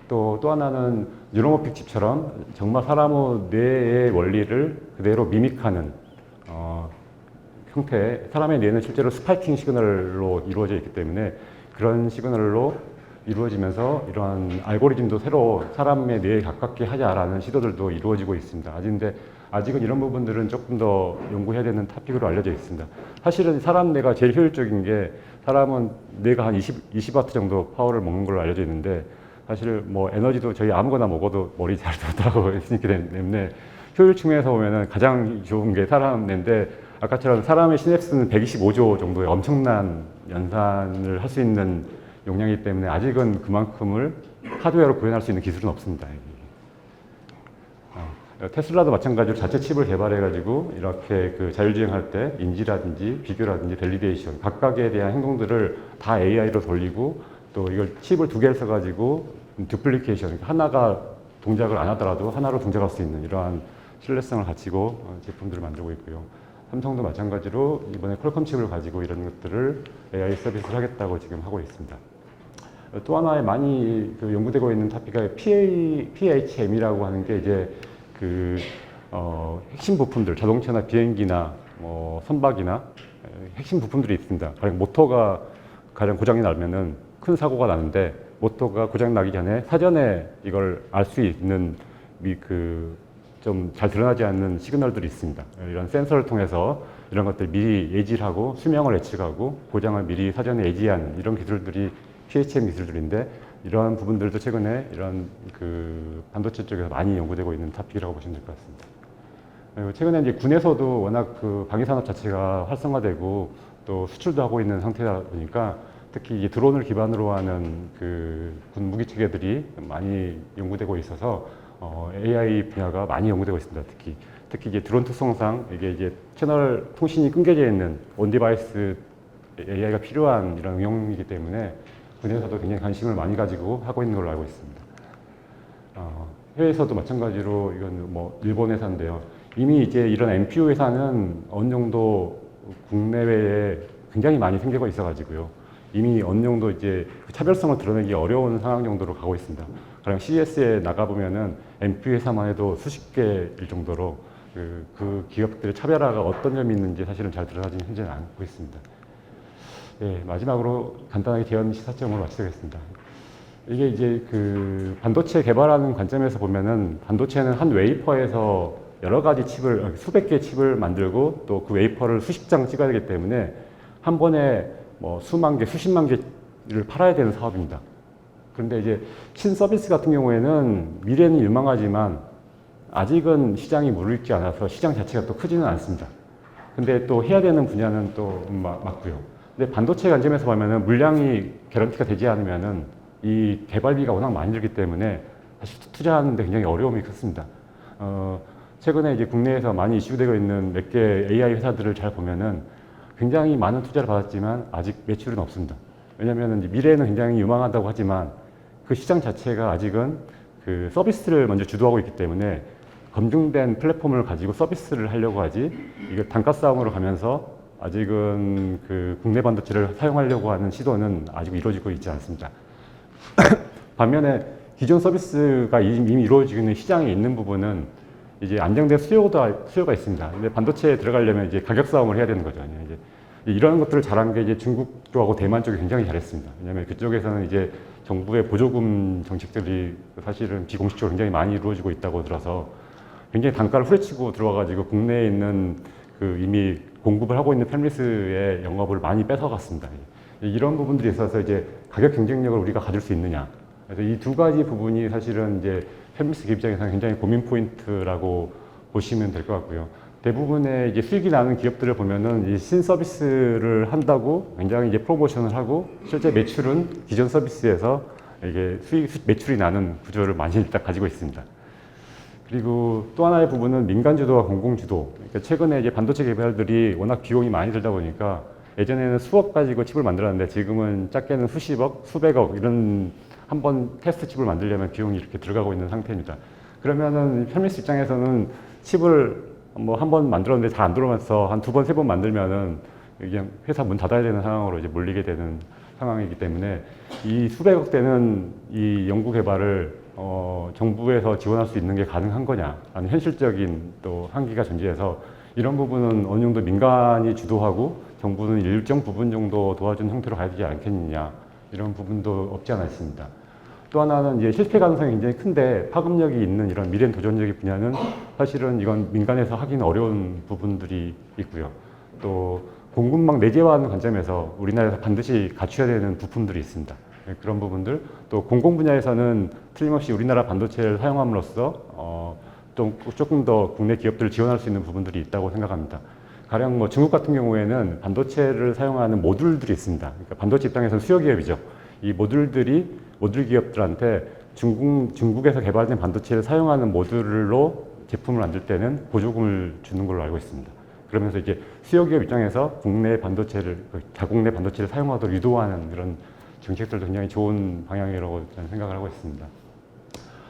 또 하나는 뉴로모픽 칩처럼 정말 사람의 뇌의 원리를 그대로 미믹하는 형태의 사람의 뇌는 실제로 스파이킹 시그널로 이루어져 있기 때문에 그런 시그널로 이루어지면서 이러한 알고리즘도 새로 사람의 뇌에 가깝게 하자라는 시도들도 이루어지고 있습니다. 근데 아직은 이런 부분들은 조금 더 연구해야 되는 토픽으로 알려져 있습니다. 사실은 사람 뇌가 제일 효율적인 게 사람은 뇌가 한 20와트 정도 파워를 먹는 걸로 알려져 있는데 사실 뭐 에너지도 저희 아무거나 먹어도 머리 잘 돌아가고 있기 때문에 효율 측면에서 보면은 가장 좋은 게 사람 뇌인데 아까처럼 사람의 시냅스는 125조 정도의 엄청난 연산을 할 수 있는 용량이기 때문에 아직은 그만큼을 하드웨어로 구현할 수 있는 기술은 없습니다. 테슬라도 마찬가지로 자체 칩을 개발해가지고 이렇게 그 자율주행할 때 인지라든지 비교라든지 밸리데이션 각각에 대한 행동들을 다 AI로 돌리고 또 이걸 칩을 두 개를 써가지고 듀플리케이션 하나가 동작을 안 하더라도 하나로 동작할 수 있는 이러한 신뢰성을 갖추고 제품들을 만들고 있고요. 삼성도 마찬가지로 이번에 퀄컴 칩을 가지고 이런 것들을 AI 서비스를 하겠다고 지금 하고 있습니다. 또 하나의 많이 연구되고 있는 토픽이 PHM이라고 하는 게 이제 핵심 부품들, 자동차나 비행기나 선박이나 핵심 부품들이 있습니다. 가령 모터가 가령 고장이 나면은 큰 사고가 나는데 모터가 고장 나기 전에 사전에 이걸 알 수 있는 좀 잘 드러나지 않는 시그널들이 있습니다. 이런 센서를 통해서 이런 것들 미리 예지를 하고 수명을 예측하고 고장을 미리 사전에 예지한 이런 기술들이 PHM 기술들인데 이러한 부분들도 최근에 이런 반도체 쪽에서 많이 연구되고 있는 토픽이라고 보시면 될 것 같습니다. 그리고 최근에 이제 군에서도 워낙 방위산업 자체가 활성화되고 또 수출도 하고 있는 상태다 보니까 특히 이제 드론을 기반으로 하는 군 무기 체계들이 많이 연구되고 있어서 AI 분야가 많이 연구되고 있습니다. 특히 이제 드론 특성상 이게 이제 채널 통신이 끊겨져 있는 온디바이스 AI가 필요한 이런 응용이기 때문에 군에서도 굉장히 관심을 많이 가지고 하고 있는 걸로 알고 있습니다. 해외에서도 마찬가지로 이건 뭐 일본 회사인데요. 이미 이제 이런 NPU 회사는 어느 정도 국내외에 굉장히 많이 생기고 있어가지고요. 이미 어느 정도 이제 차별성을 드러내기 어려운 상황 정도로 가고 있습니다. 가령 CES에 나가보면은 NPU 회사만 해도 수십 개일 정도로 그 기업들의 차별화가 어떤 점이 있는지 사실은 잘 드러나지는 현재는 않고 있습니다. 네, 마지막으로 간단하게 대연 시사점으로 마치겠습니다. 이게 이제 반도체 개발하는 관점에서 보면은 반도체는 한 웨이퍼에서 여러 가지 칩을, 수백 개의 칩을 만들고 또 그 웨이퍼를 수십 장 찍어야 되기 때문에 한 번에 뭐 수만 개, 수십만 개를 팔아야 되는 사업입니다. 그런데 이제 신서비스 같은 경우에는 미래는 유망하지만 아직은 시장이 무르익지 않아서 시장 자체가 또 크지는 않습니다. 근데 또 해야 되는 분야는 또 맞고요. 근데 반도체 관점에서 보면은 물량이 개런티가 되지 않으면은 이 개발비가 워낙 많이 들기 때문에 사실 투자하는데 굉장히 어려움이 컸습니다. 최근에 이제 국내에서 많이 이슈되고 있는 몇 개 AI 회사들을 잘 보면은 굉장히 많은 투자를 받았지만 아직 매출은 없습니다. 왜냐하면 미래에는 굉장히 유망하다고 하지만 그 시장 자체가 아직은 서비스를 먼저 주도하고 있기 때문에 검증된 플랫폼을 가지고 서비스를 하려고 하지 이게 단가 싸움으로 가면서 아직은 국내 반도체를 사용하려고 하는 시도는 아직 이루어지고 있지 않습니다. 반면에 기존 서비스가 이미 이루어지고 있는 시장에 있는 부분은 이제 안정된 수요가 있습니다. 근데 반도체에 들어가려면 이제 가격 싸움을 해야 되는 거죠. 이제 이런 것들을 잘한 게 이제 중국 쪽하고 대만 쪽이 굉장히 잘했습니다. 왜냐하면 그쪽에서는 이제 정부의 보조금 정책들이 사실은 비공식적으로 굉장히 많이 이루어지고 있다고 들어서 굉장히 단가를 후려치고 들어와가지고 국내에 있는 이미 공급을 하고 있는 팹리스의 영업을 많이 뺏어갔습니다. 이런 부분들이 있어서 이제 가격 경쟁력을 우리가 가질 수 있느냐. 그래서 이 두 가지 부분이 사실은 이제 팹리스 기업 입장에서는 굉장히 고민 포인트라고 보시면 될 것 같고요. 대부분의 이제 수익이 나는 기업들을 보면은 이 신서비스를 한다고 굉장히 이제 프로모션을 하고 실제 매출은 기존 서비스에서 이게 매출이 나는 구조를 많이 일단 가지고 있습니다. 그리고 또 하나의 부분은 민간 주도와 공공 주도. 그러니까 최근에 이제 반도체 개발들이 워낙 비용이 많이 들다 보니까 예전에는 수억 가지고 칩을 만들었는데 지금은 작게는 수십억, 수백억 이런 한번 테스트 칩을 만들려면 비용이 이렇게 들어가고 있는 상태입니다. 그러면은 팹리스 입장에서는 칩을 뭐 한 번 만들었는데 잘 안 들어오면서 한 두 번, 세 번 만들면은 그냥 회사 문 닫아야 되는 상황으로 이제 몰리게 되는 상황이기 때문에 이 수백억 되는 이 연구 개발을 정부에서 지원할 수 있는 게 가능한 거냐, 아니 현실적인 또 한계가 존재해서 이런 부분은 어느 정도 민간이 주도하고 정부는 일정 부분 정도 도와준 형태로 가야 되지 않겠느냐 이런 부분도 없지 않아 있습니다. 또 하나는 이제 실패 가능성이 굉장히 큰데 파급력이 있는 이런 미래 도전적인 분야는 사실은 이건 민간에서 하기는 어려운 부분들이 있고요. 또 공급망 내재화하는 관점에서 우리나라에서 반드시 갖춰야 되는 부품들이 있습니다. 그런 부분들, 또 공공 분야에서는 틀림없이 우리나라 반도체를 사용함으로써 조금 더 국내 기업들을 지원할 수 있는 부분들이 있다고 생각합니다. 가령 뭐 중국 같은 경우에는 반도체를 사용하는 모듈들이 있습니다. 그러니까 반도체 입장에서는 수요 기업이죠. 이 모듈들이 모듈 기업들한테 중국에서 개발된 반도체를 사용하는 모듈로 제품을 만들 때는 보조금을 주는 걸로 알고 있습니다. 그러면서 이제 수요 기업 입장에서 국내 반도체를 자국 내 반도체를 사용하도록 유도하는 그런 정책들도 굉장히 좋은 방향이라고 저는 생각을 하고 있습니다.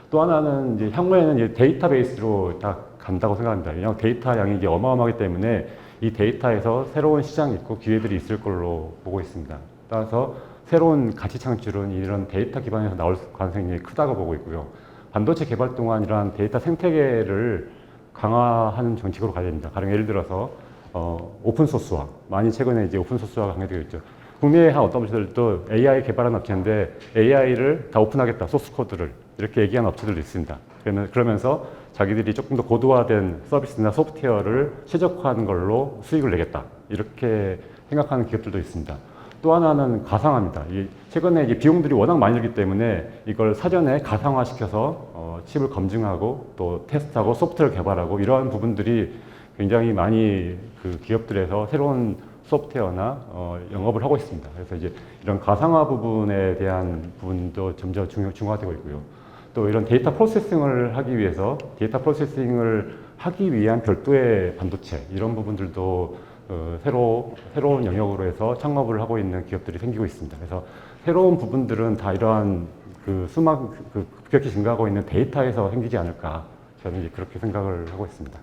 또 하나는 이제 향후에는 이제 데이터베이스로 다 간다고 생각합니다. 왜냐하면 데이터 양이 이제 어마어마하기 때문에 이 데이터에서 새로운 시장이 있고 기회들이 있을 걸로 보고 있습니다. 따라서 새로운 가치 창출은 이런 데이터 기반에서 나올 가능성이 굉장히 크다고 보고 있고요. 반도체 개발 동안 이러한 데이터 생태계를 강화하는 정책으로 가야 됩니다. 가령 예를 들어서 오픈소스화, 많이 최근에 이제 오픈소스화가 강화되고 있죠. 국내의 한 어떤 업체들도 AI 개발한 업체인데 AI를 다 오픈하겠다, 소스 코드를 이렇게 얘기하는 업체들도 있습니다. 그러면서 자기들이 조금 더 고도화된 서비스나 소프트웨어를 최적화하는 걸로 수익을 내겠다, 이렇게 생각하는 기업들도 있습니다. 또 하나는 가상화입니다. 최근에 이제 비용들이 워낙 많이 들기 때문에 이걸 사전에 가상화시켜서 칩을 검증하고 또 테스트하고 소프트웨어를 개발하고 이러한 부분들이 굉장히 많이 그 기업들에서 새로운 소프트웨어나 영업을 하고 있습니다. 그래서 이제 이런 가상화 부분에 대한 부분도 점점 중요화되고 있고요. 또 이런 데이터 프로세싱을 하기 위해서 데이터 프로세싱을 하기 위한 별도의 반도체 이런 부분들도 새로운 영역으로 해서 창업을 하고 있는 기업들이 생기고 있습니다. 그래서 새로운 부분들은 다 이러한 급격히 증가하고 있는 데이터에서 생기지 않을까, 저는 이제 그렇게 생각을 하고 있습니다.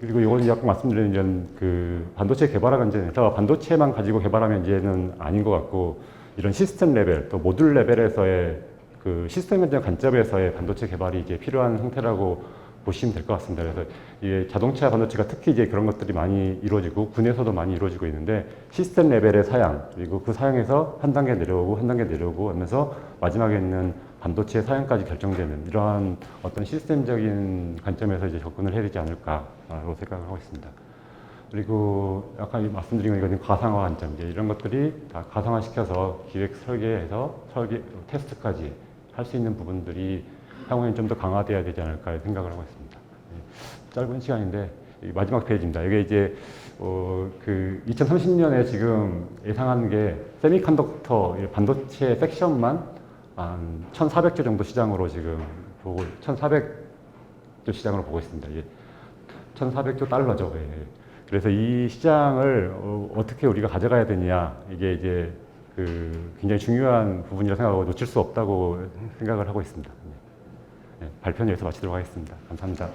그리고 이건 아까 말씀드린 이런 그 반도체 개발화 관점에서 반도체만 가지고 개발하면 이제는 아닌 것 같고, 이런 시스템 레벨 또 모듈 레벨에서의 그 시스템적 관점에서의 반도체 개발이 이제 필요한 형태라고 보시면 될 것 같습니다. 그래서 이게 자동차 반도체가 특히 이제 그런 것들이 많이 이루어지고 군에서도 많이 이루어지고 있는데, 시스템 레벨의 사양, 그리고 그 사양에서 한 단계 내려오고 한 단계 내려오고 하면서 마지막에 있는 반도체 사양까지 결정되는 이러한 어떤 시스템적인 관점에서 이제 접근을 해야 되지 않을까라고 생각을 하고 있습니다. 그리고 아까 말씀드린 건 가상화 관점, 이런 것들이 다 가상화시켜서 기획 설계해서 테스트까지 할 수 있는 부분들이 향후에는 좀 더 강화돼야 되지 않을까 생각을 하고 있습니다. 짧은 시간인데 마지막 페이지입니다. 이게 이제 그 2030년에 지금 예상하는 게 세미컨덕터 반도체 섹션만 한 1,400조 정도 시장으로 지금 1,400조 시장으로 보고 있습니다. 1,400조 달러죠. 그래서 이 시장을 어떻게 우리가 가져가야 되냐, 이게 이제 그 굉장히 중요한 부분이라 생각하고 놓칠 수 없다고 생각을 하고 있습니다. 발표는 여기서 마치도록 하겠습니다. 감사합니다.